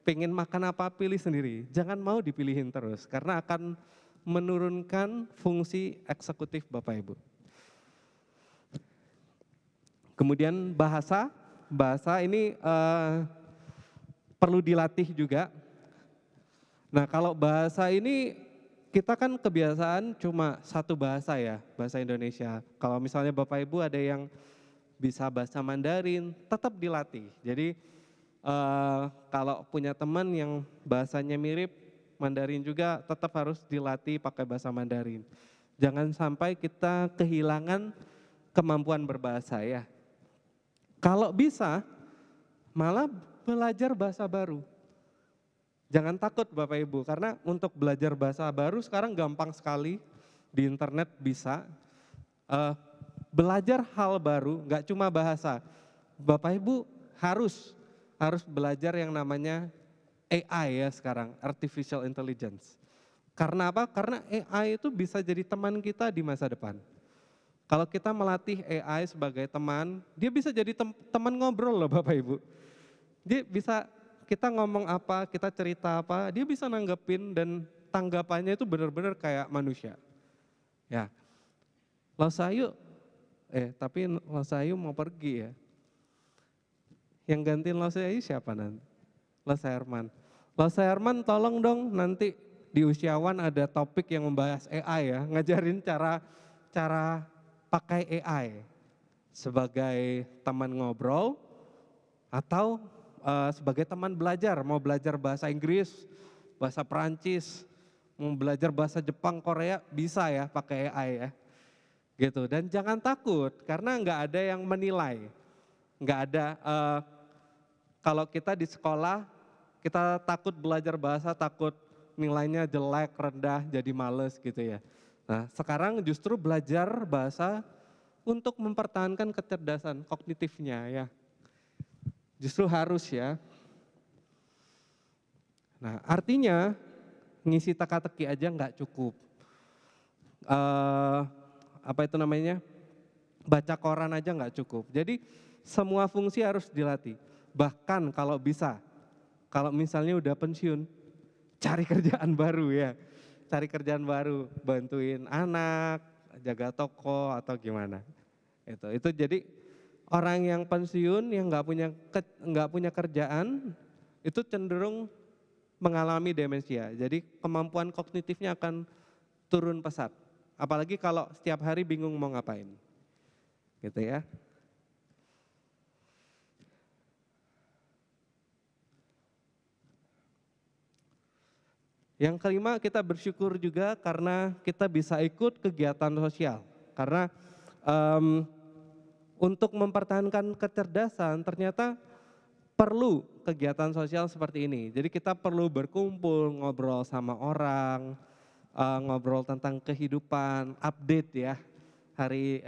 Pengen makan apa pilih sendiri, jangan mau dipilihin terus karena akan menurunkan fungsi eksekutif Bapak Ibu. Kemudian bahasa ini perlu dilatih juga. Nah kalau bahasa ini kita kan kebiasaan cuma satu bahasa ya, bahasa Indonesia. Kalau misalnya Bapak Ibu ada yang bisa bahasa Mandarin, tetap dilatih. Jadi kalau punya teman yang bahasanya mirip Mandarin juga, tetap harus dilatih pakai bahasa Mandarin. Jangan sampai kita kehilangan kemampuan berbahasa ya. Kalau bisa, malah belajar bahasa baru. Jangan takut Bapak Ibu, karena untuk belajar bahasa baru sekarang gampang sekali, di internet bisa. Belajar hal baru, nggak cuma bahasa. Bapak Ibu harus belajar yang namanya AI ya sekarang, Artificial Intelligence. Karena apa? Karena AI itu bisa jadi teman kita di masa depan. Kalau kita melatih AI sebagai teman, dia bisa jadi teman ngobrol loh Bapak Ibu. Dia bisa, kita ngomong apa, kita cerita apa, dia bisa nanggepin dan tanggapannya itu benar-benar kayak manusia. Ya, Losayu, tapi Losayu mau pergi ya. Yang gantiin Lose siapa nanti? Lose Herman. Lose Herman tolong dong nanti di usiawan ada topik yang membahas AI ya, ngajarin cara pakai AI sebagai teman ngobrol atau sebagai teman belajar, mau belajar bahasa Inggris, bahasa Perancis, mau belajar bahasa Jepang, Korea bisa ya pakai AI ya. Gitu. Dan jangan takut karena nggak ada yang menilai. Nggak ada kalau kita di sekolah kita takut belajar bahasa, takut nilainya jelek, rendah, jadi males gitu ya. Nah, sekarang justru belajar bahasa untuk mempertahankan kecerdasan kognitifnya ya. Justru harus ya. Nah, artinya ngisi teka-teki aja nggak cukup. Apa itu namanya? Baca koran aja nggak cukup. Jadi semua fungsi harus dilatih. Bahkan kalau bisa, kalau misalnya udah pensiun, cari kerjaan baru ya. Cari kerjaan baru, bantuin anak, jaga toko atau gimana. Itu jadi orang yang pensiun yang nggak punya kerjaan itu cenderung mengalami demensia. Jadi kemampuan kognitifnya akan turun pesat. Apalagi kalau setiap hari bingung mau ngapain. Gitu ya. Yang kelima, kita bersyukur juga karena kita bisa ikut kegiatan sosial. Karena untuk mempertahankan kecerdasan ternyata perlu kegiatan sosial seperti ini. Jadi kita perlu berkumpul, ngobrol sama orang, ngobrol tentang kehidupan, update ya. Hari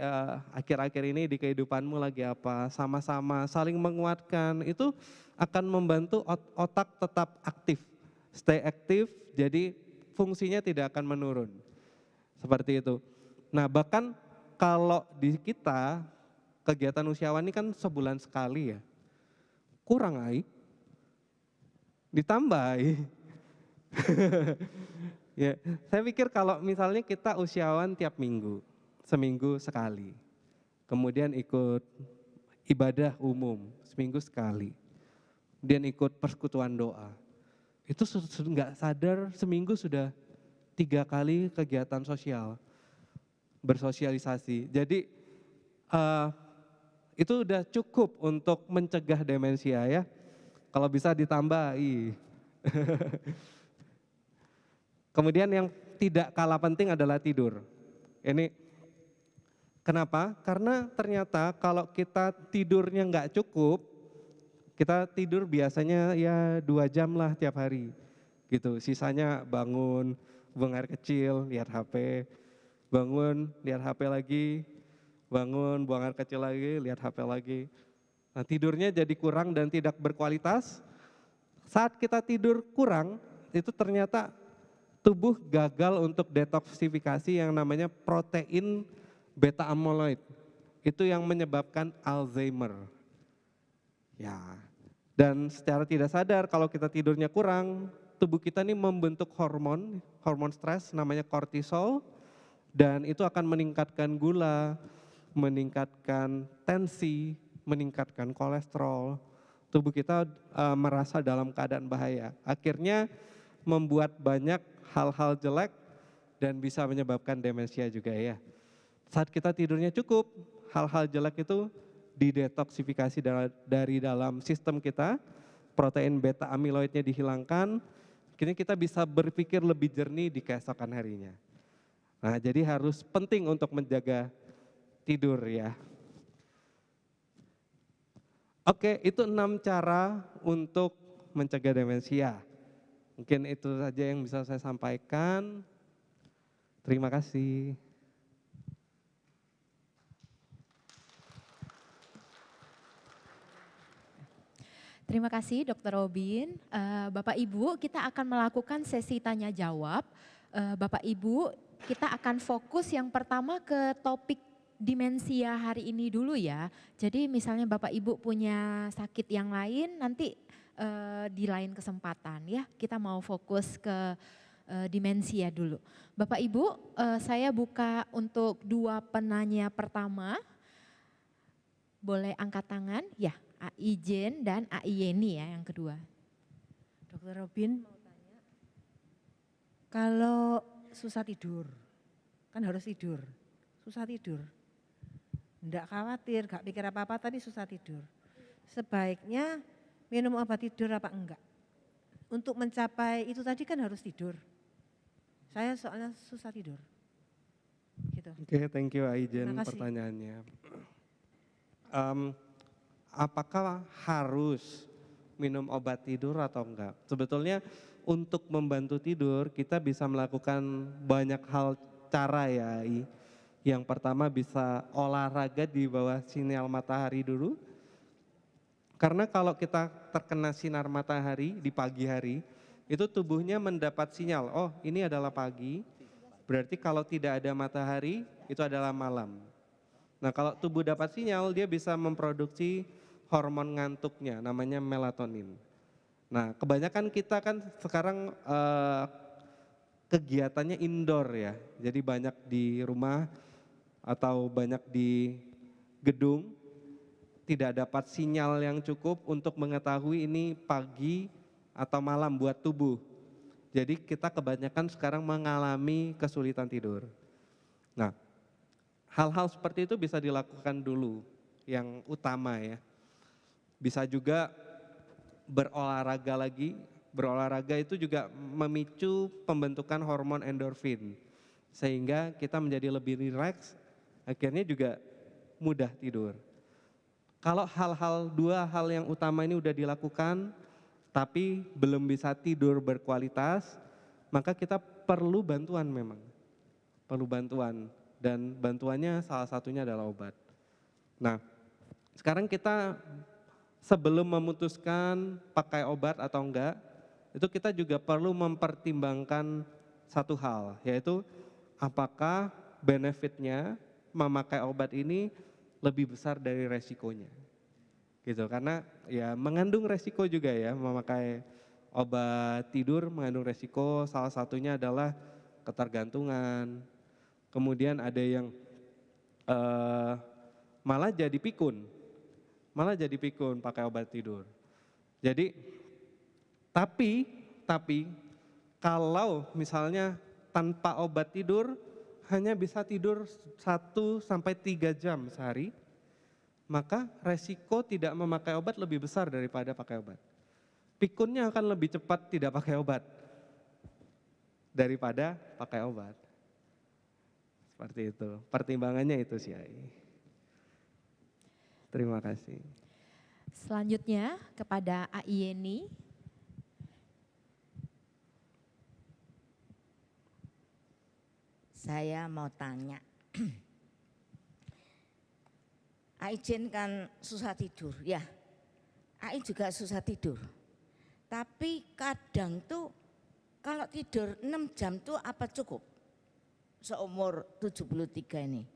akhir-akhir ini di kehidupanmu lagi apa, sama-sama saling menguatkan, itu akan membantu otak tetap aktif, stay aktif, jadi fungsinya tidak akan menurun, seperti itu. Nah bahkan kalau di kita, kegiatan usiawan ini kan sebulan sekali ya, kurang ai, ditambahi. Ya, saya pikir kalau misalnya kita usiawan tiap minggu, seminggu sekali. Kemudian ikut ibadah umum, seminggu sekali. Kemudian ikut persekutuan doa. Itu nggak sadar seminggu sudah 3 kali kegiatan sosial, bersosialisasi. Jadi itu udah cukup untuk mencegah demensia ya. Kalau bisa ditambahi. Kemudian yang tidak kalah penting adalah tidur. Ini kenapa? Karena ternyata kalau kita tidurnya nggak cukup, kita tidur biasanya ya 2 jam lah tiap hari. Gitu, sisanya bangun, buang air kecil, lihat HP, bangun, lihat HP lagi, bangun, buang air kecil lagi, lihat HP lagi. Nah tidurnya jadi kurang dan tidak berkualitas. Saat kita tidur kurang, itu ternyata tubuh gagal untuk detoksifikasi yang namanya protein beta amyloid. Itu yang menyebabkan Alzheimer. Ya, dan secara tidak sadar kalau kita tidurnya kurang, tubuh kita ini membentuk hormon stres namanya kortisol, dan itu akan meningkatkan gula, meningkatkan tensi, meningkatkan kolesterol. Tubuh kita merasa dalam keadaan bahaya. Akhirnya membuat banyak hal-hal jelek dan bisa menyebabkan demensia juga ya. Saat kita tidurnya cukup, hal-hal jelek itu didetoksifikasi dari dalam sistem kita, protein beta amyloidnya dihilangkan, kini kita bisa berpikir lebih jernih di keesokan harinya. Nah jadi harus penting untuk menjaga tidur ya. Oke, itu 6 cara untuk mencegah demensia. Mungkin itu saja yang bisa saya sampaikan. Terima kasih. Terima kasih Dr. Robin. Bapak Ibu, kita akan melakukan sesi tanya jawab. Bapak Ibu, kita akan fokus yang pertama ke topik demensia hari ini dulu ya. Jadi misalnya Bapak Ibu punya sakit yang lain, nanti di lain kesempatan ya. Kita mau fokus ke demensia dulu. Bapak Ibu, saya buka untuk 2 penanya pertama. Boleh angkat tangan? Ya, AI Jen dan AI Yeni ya yang kedua. Dokter Robin mau tanya, kalau susah tidur, kan harus tidur, susah tidur. Enggak khawatir, gak pikir apa-apa tadi susah tidur. Sebaiknya minum obat tidur apa enggak? Untuk mencapai itu tadi kan harus tidur. Saya soalnya susah tidur. Gitu. Oke, thank you Aijen Terima kasih. pertanyaannya. Apakah harus minum obat tidur atau enggak? Sebetulnya untuk membantu tidur kita bisa melakukan banyak hal cara ya. Yang pertama bisa olahraga di bawah sinar matahari dulu. Karena kalau kita terkena sinar matahari di pagi hari, itu tubuhnya mendapat sinyal, oh ini adalah pagi, berarti kalau tidak ada matahari itu adalah malam. Nah kalau tubuh dapat sinyal dia bisa memproduksi hormon ngantuknya namanya melatonin. Nah kebanyakan kita kan sekarang kegiatannya indoor ya, jadi banyak di rumah atau banyak di gedung, tidak dapat sinyal yang cukup untuk mengetahui ini pagi atau malam buat tubuh. Jadi kita kebanyakan sekarang mengalami kesulitan tidur. Nah, hal-hal seperti itu bisa dilakukan dulu yang utama ya. Bisa juga berolahraga lagi. Berolahraga itu juga memicu pembentukan hormon endorfin. Sehingga kita menjadi lebih rileks, akhirnya juga mudah tidur. Kalau dua hal yang utama ini udah dilakukan, tapi belum bisa tidur berkualitas, maka kita perlu bantuan memang. Perlu bantuan, dan bantuannya salah satunya adalah obat. Nah, sekarang kita sebelum memutuskan pakai obat atau enggak, itu kita juga perlu mempertimbangkan satu hal, yaitu apakah benefitnya memakai obat ini lebih besar dari resikonya. Gitu, karena ya mengandung resiko juga ya memakai obat tidur, mengandung resiko, salah satunya adalah ketergantungan. Kemudian ada yang malah jadi pikun pakai obat tidur. Jadi tapi kalau misalnya tanpa obat tidur hanya bisa tidur 1 sampai 3 jam sehari, maka resiko tidak memakai obat lebih besar daripada pakai obat. Pikunnya akan lebih cepat tidak pakai obat daripada pakai obat. Seperti itu, pertimbangannya itu sih. Terima kasih. Selanjutnya kepada AI Yeni. Saya mau tanya, Aijen kan susah tidur, ya. Ai juga susah tidur. Tapi kadang tuh kalau tidur 6 jam tuh apa cukup? Seumur 73 ini.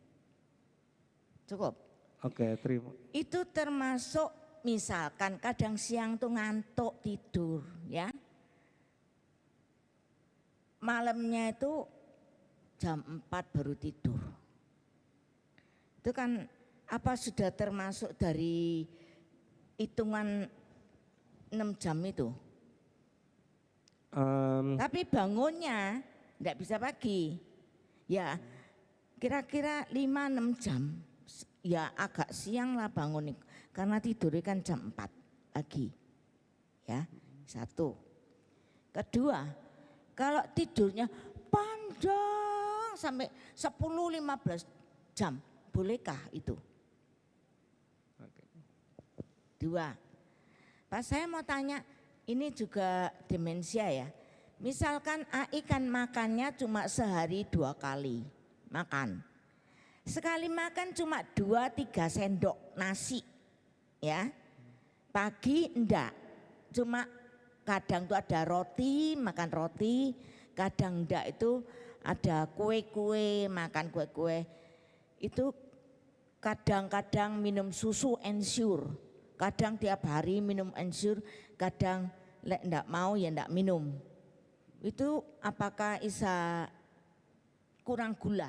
Cukup? Oke, terima. Itu termasuk misalkan kadang siang tuh ngantuk tidur, ya. Malamnya itu jam 4 baru tidur. Itu kan apa sudah termasuk dari hitungan 6 jam itu? Tapi bangunnya enggak bisa pagi. Ya kira-kira 5-6 jam. Ya agak siang lah bangun karena tidurnya kan jam 4 pagi. Ya, satu. Kedua, kalau tidurnya panjang sampai 10-15 jam, bolehkah itu? Dua. Pak saya mau tanya, ini juga demensia ya. Misalkan AI kan makannya cuma sehari 2 kali makan. Sekali makan cuma 2-3 sendok nasi ya. Pagi enggak, cuma kadang tuh ada roti, makan roti, kadang enggak itu ada kue-kue, makan kue-kue. Itu kadang-kadang minum susu ensure, kadang tiap hari minum ensure, kadang lek enggak mau ya enggak minum. Itu apakah bisa kurang gula?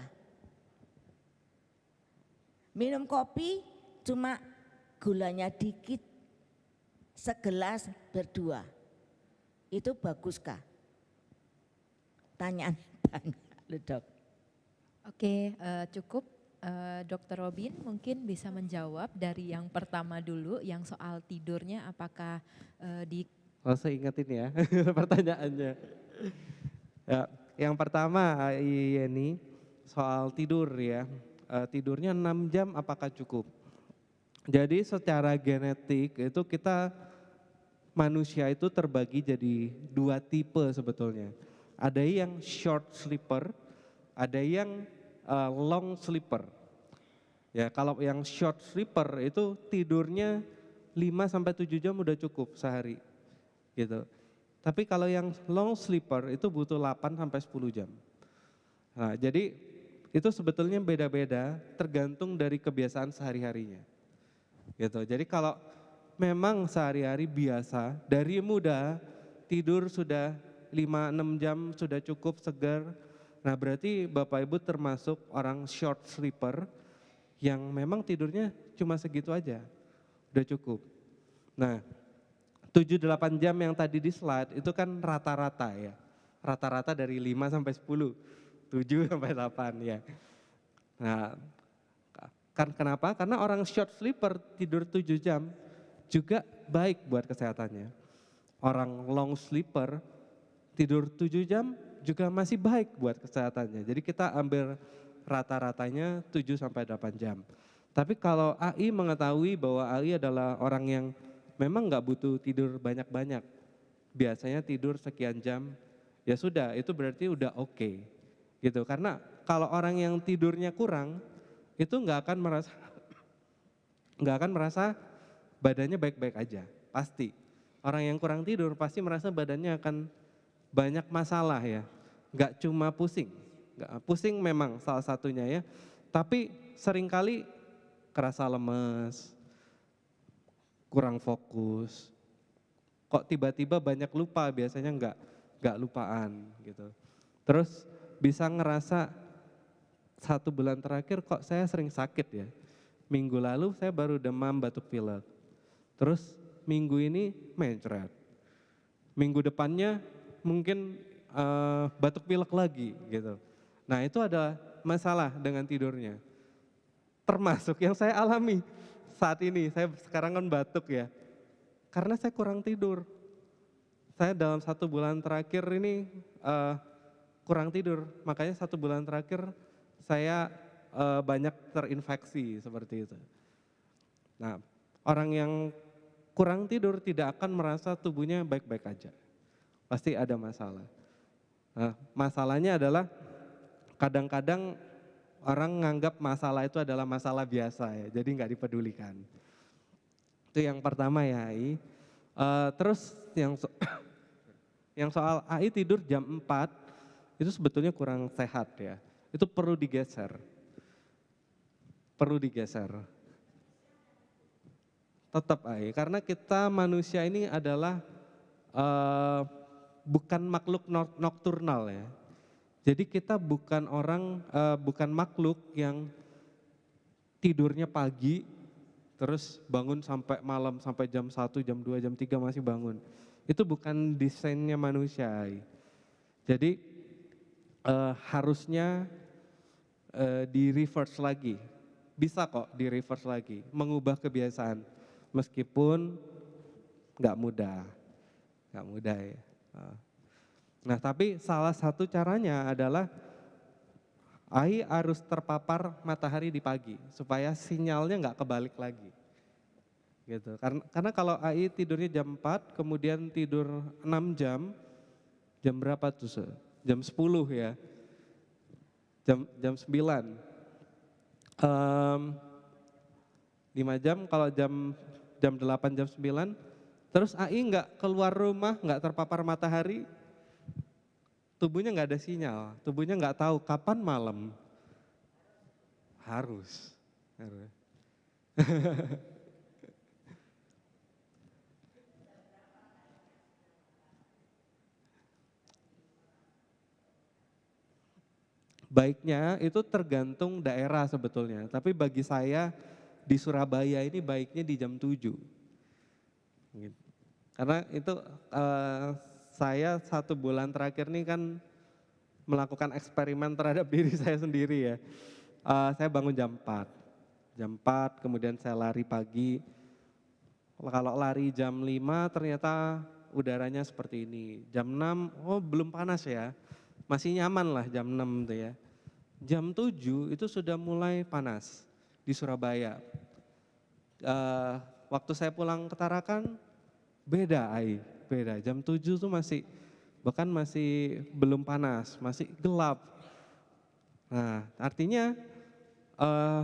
Minum kopi cuma gulanya dikit, segelas berdua. Itu baguskah? Tanyaan banyak loh Dok. Oke, cukup. Dokter Robin mungkin bisa menjawab dari yang pertama dulu, yang soal tidurnya apakah di Oh, saya ingetin ya pertanyaannya. Ya, yang pertama ini soal tidur ya. Tidurnya 6 jam apakah cukup? Jadi secara genetik itu kita manusia itu terbagi jadi 2 tipe sebetulnya. Ada yang short sleeper, ada yang long sleeper. Ya, kalau yang short sleeper itu tidurnya 5 sampai 7 jam udah cukup sehari. Gitu. Tapi kalau yang long sleeper itu butuh 8 sampai 10 jam. Nah, jadi itu sebetulnya beda-beda tergantung dari kebiasaan sehari-harinya. Gitu. Jadi kalau memang sehari-hari biasa dari muda tidur sudah 5-6 jam sudah cukup segar. Nah, berarti Bapak Ibu termasuk orang short sleeper yang memang tidurnya cuma segitu aja. Udah cukup. Nah, 7-8 jam yang tadi di slide itu kan rata-rata ya. Rata-rata dari 5 sampai 10, 7 sampai 8 ya. Nah, kenapa? Karena orang short sleeper tidur 7 jam juga baik buat kesehatannya. Orang long sleeper tidur 7 jam juga masih baik buat kesehatannya. Jadi kita ambil rata-ratanya 7 sampai 8 jam. Tapi kalau AI mengetahui bahwa AI adalah orang yang memang nggak butuh tidur banyak-banyak. Biasanya tidur sekian jam, ya sudah itu berarti udah oke. Gitu. Karena kalau orang yang tidurnya kurang, itu nggak akan merasa badannya baik-baik aja, pasti. Orang yang kurang tidur pasti merasa badannya akan banyak masalah ya. Nggak cuma pusing, pusing memang salah satunya ya. Tapi seringkali kerasa lemes, kurang fokus, kok tiba-tiba banyak lupa, biasanya nggak lupaan gitu. Terus bisa ngerasa 1 bulan terakhir kok saya sering sakit ya. Minggu lalu saya baru demam batuk pilek, terus minggu ini mencret. Minggu depannya mungkin batuk pilek lagi gitu. Nah itu ada masalah dengan tidurnya. Termasuk yang saya alami saat ini, saya sekarang kan batuk ya. Karena saya kurang tidur. Saya dalam 1 bulan terakhir ini kurang tidur. Makanya 1 bulan terakhir saya banyak terinfeksi seperti itu. Nah, orang yang kurang tidur tidak akan merasa tubuhnya baik-baik aja. Pasti ada masalah. Nah, masalahnya adalah kadang-kadang orang nganggap masalah itu adalah masalah biasa ya, jadi nggak dipedulikan. Itu yang pertama ya AI. Terus yang soal AI tidur jam 4 itu sebetulnya kurang sehat ya. Itu perlu digeser. Perlu digeser. Tetap AI, karena kita manusia ini adalah bukan makhluk nokturnal ya. Jadi kita bukan bukan makhluk yang tidurnya pagi, terus bangun sampai malam, sampai jam 1, jam 2, jam 3 masih bangun. Itu bukan desainnya manusia. Jadi harusnya di reverse lagi. Bisa kok di reverse lagi, mengubah kebiasaan. Meskipun nggak mudah ya. Nah tapi salah satu caranya adalah AI harus terpapar matahari di pagi supaya sinyalnya nggak kebalik lagi. Gitu. Karena kalau AI tidurnya jam 4 kemudian tidur 6 jam, jam berapa tuh? Jam 10 ya. Jam 9. 5 jam, kalau jam 8 jam 9, terus AI nggak keluar rumah, nggak terpapar matahari, tubuhnya nggak ada sinyal, tubuhnya nggak tahu kapan malam. Harus. Baiknya itu tergantung daerah sebetulnya, tapi bagi saya di Surabaya ini baiknya di jam 7. Karena itu saya 1 bulan terakhir ini kan melakukan eksperimen terhadap diri saya sendiri ya. Saya bangun jam 4 kemudian saya lari pagi. Kalau lari jam 5 ternyata udaranya seperti ini. Jam 6, oh belum panas ya, masih nyaman lah jam 6 tuh ya. Jam 7 itu sudah mulai panas di Surabaya. Waktu saya pulang ke Tarakan beda beda. Jam 7 tuh bahkan masih belum panas, masih gelap. Nah artinya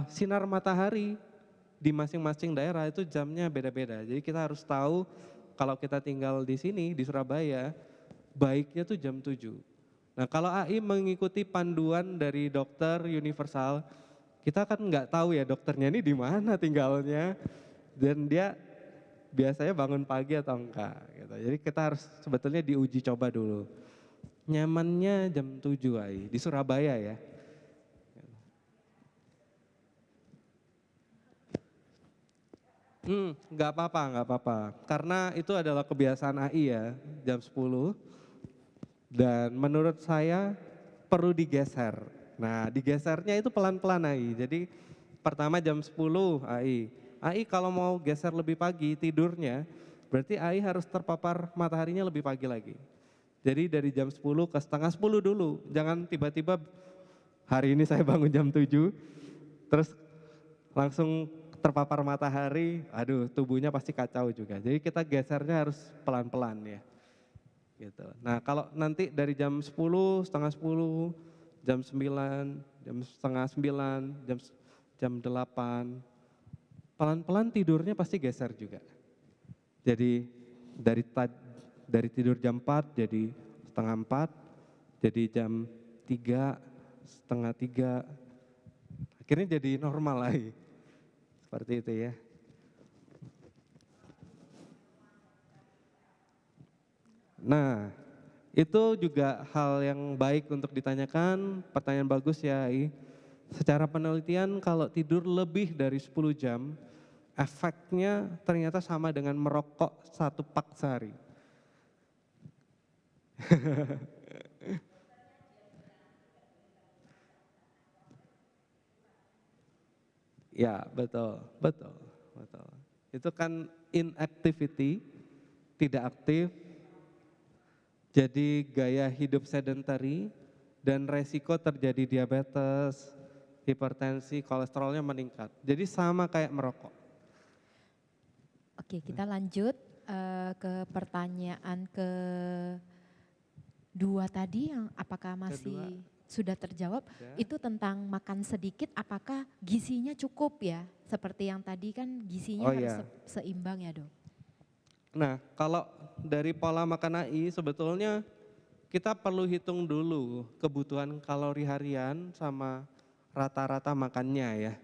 sinar matahari di masing-masing daerah itu jamnya beda-beda. Jadi kita harus tahu kalau kita tinggal di sini di Surabaya, baiknya tuh jam 7. Nah kalau AI mengikuti panduan dari dokter universal, kita kan nggak tahu ya dokternya ini di mana tinggalnya dan dia biasanya bangun pagi atau enggak. Gitu. Jadi kita harus sebetulnya diuji coba dulu. Nyamannya jam 7 AI di Surabaya ya. Nggak apa-apa. Karena itu adalah kebiasaan AI ya, jam 10. Dan menurut saya perlu digeser. Nah digesernya itu pelan-pelan AI. Jadi pertama jam 10 AI. AI kalau mau geser lebih pagi tidurnya, berarti AI harus terpapar mataharinya lebih pagi lagi. Jadi dari jam 10 ke setengah 10 dulu. Jangan tiba-tiba hari ini saya bangun jam 7, terus langsung terpapar matahari, aduh tubuhnya pasti kacau juga. Jadi kita gesernya harus pelan-pelan ya. Gitu. Nah kalau nanti dari jam 10, setengah 10, jam 9, jam setengah 9, jam 8, pelan-pelan tidurnya pasti geser juga. Jadi dari tidur jam 4 jadi setengah 4, jadi jam 3, setengah 3, akhirnya jadi normal lagi. Seperti itu ya. Nah, itu juga hal yang baik untuk ditanyakan, pertanyaan bagus ya Ai. Secara penelitian kalau tidur lebih dari 10 jam, efeknya ternyata sama dengan merokok 1 pak sehari. Ya betul. Itu kan inactivity, tidak aktif, jadi gaya hidup sedentary dan resiko terjadi diabetes, hipertensi, kolesterolnya meningkat. Jadi sama kayak merokok. Oke, kita lanjut ke pertanyaan kedua tadi yang apakah masih sudah terjawab? Itu tentang makan sedikit, apakah gizinya cukup ya? Seperti yang tadi kan gizinya harus seimbang ya dok? Nah kalau dari pola makan AI sebetulnya kita perlu hitung dulu kebutuhan kalori harian sama rata-rata makannya ya.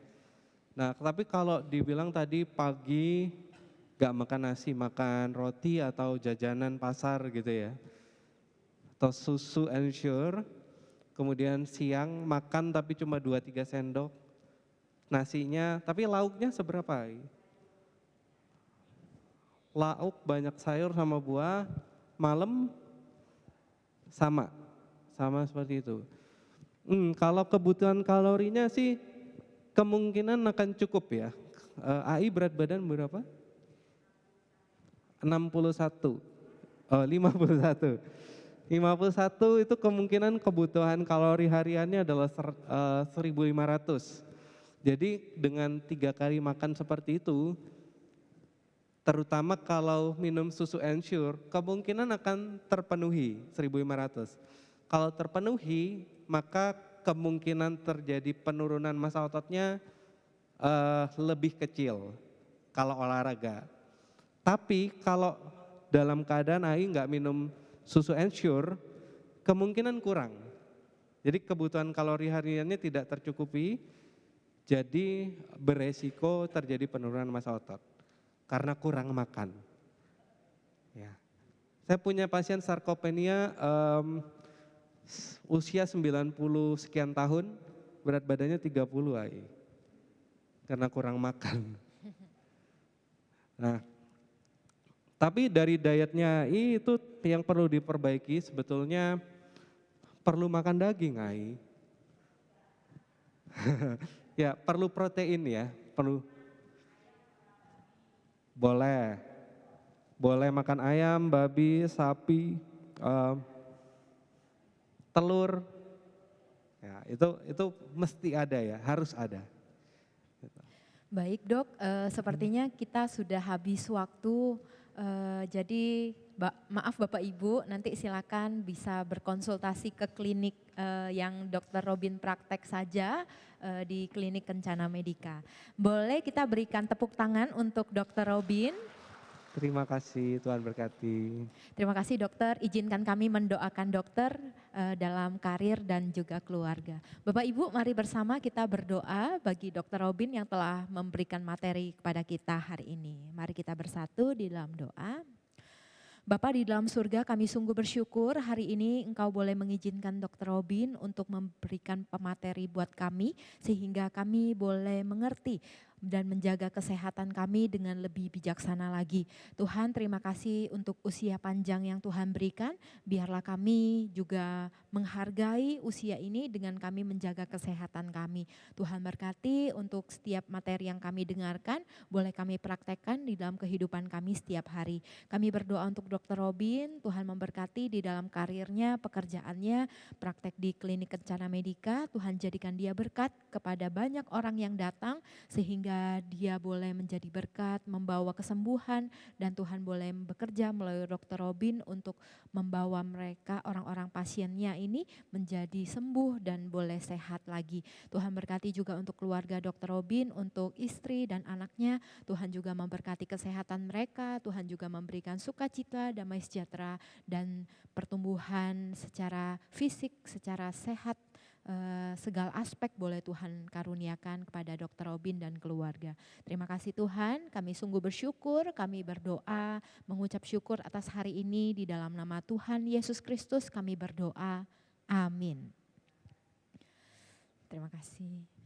Nah tapi kalau dibilang tadi pagi gak makan nasi, makan roti atau jajanan pasar gitu ya. Atau susu Ensure, kemudian siang makan tapi cuma 2-3 sendok nasinya, tapi lauknya seberapa? Lauk banyak sayur sama buah, malam sama seperti itu. Kalau kebutuhan kalorinya sih kemungkinan akan cukup ya. AI berat badan berapa? 61, 51. 51 itu kemungkinan kebutuhan kalori hariannya adalah 1.500. Jadi dengan 3 kali makan seperti itu, terutama kalau minum susu Ensure, kemungkinan akan terpenuhi 1.500. Kalau terpenuhi, maka kemungkinan terjadi penurunan massa ototnya lebih kecil kalau olahraga. Tapi kalau dalam keadaan AI nggak minum susu Ensure, kemungkinan kurang. Jadi kebutuhan kalori hariannya tidak tercukupi, jadi beresiko terjadi penurunan massa otot karena kurang makan. Ya. Saya punya pasien sarkopenia usia 90 sekian tahun, berat badannya 30 AI, karena kurang makan. Nah, Tapi dari dietnya itu yang perlu diperbaiki sebetulnya perlu makan daging, Ai. Ya, perlu protein ya, perlu. Boleh, boleh makan ayam, babi, sapi, telur. Ya, itu mesti ada ya, harus ada. Baik dok, sepertinya kita sudah habis waktu, jadi maaf Bapak Ibu, nanti silakan bisa berkonsultasi ke klinik yang Dr. Robin praktek saja di klinik Kencana Medika. Boleh kita berikan tepuk tangan untuk Dr. Robin. Terima kasih, Tuhan berkati. Terima kasih dokter, izinkan kami mendoakan dokter dalam karir dan juga keluarga. Bapak Ibu mari bersama kita berdoa bagi Dr. Robin yang telah memberikan materi kepada kita hari ini. Mari kita bersatu di dalam doa. Bapa di dalam surga, kami sungguh bersyukur hari ini Engkau boleh mengizinkan Dr. Robin untuk memberikan pemateri buat kami sehingga kami boleh mengerti dan menjaga kesehatan kami dengan lebih bijaksana lagi. Tuhan, terima kasih untuk usia panjang yang Tuhan berikan. Biarlah kami juga menghargai usia ini dengan kami menjaga kesehatan kami. Tuhan berkati untuk setiap materi yang kami dengarkan, boleh kami praktekkan di dalam kehidupan kami setiap hari. Kami berdoa untuk Dr. Robin, Tuhan memberkati di dalam karirnya, pekerjaannya, praktek di klinik Kencana Medika. Tuhan jadikan dia berkat kepada banyak orang yang datang sehingga dia boleh menjadi berkat, membawa kesembuhan, dan Tuhan boleh bekerja melalui Dr. Robin untuk membawa mereka, orang-orang pasiennya ini menjadi sembuh dan boleh sehat lagi. Tuhan berkati juga untuk keluarga Dr. Robin, untuk istri dan anaknya. Tuhan juga memberkati kesehatan mereka, Tuhan juga memberikan sukacita, damai sejahtera, dan pertumbuhan secara fisik, secara sehat. Segala aspek boleh Tuhan karuniakan kepada Dr. Robin dan keluarga. Terima kasih Tuhan, kami sungguh bersyukur, kami berdoa, mengucap syukur atas hari ini di dalam nama Tuhan Yesus Kristus kami berdoa. Amin. Terima kasih.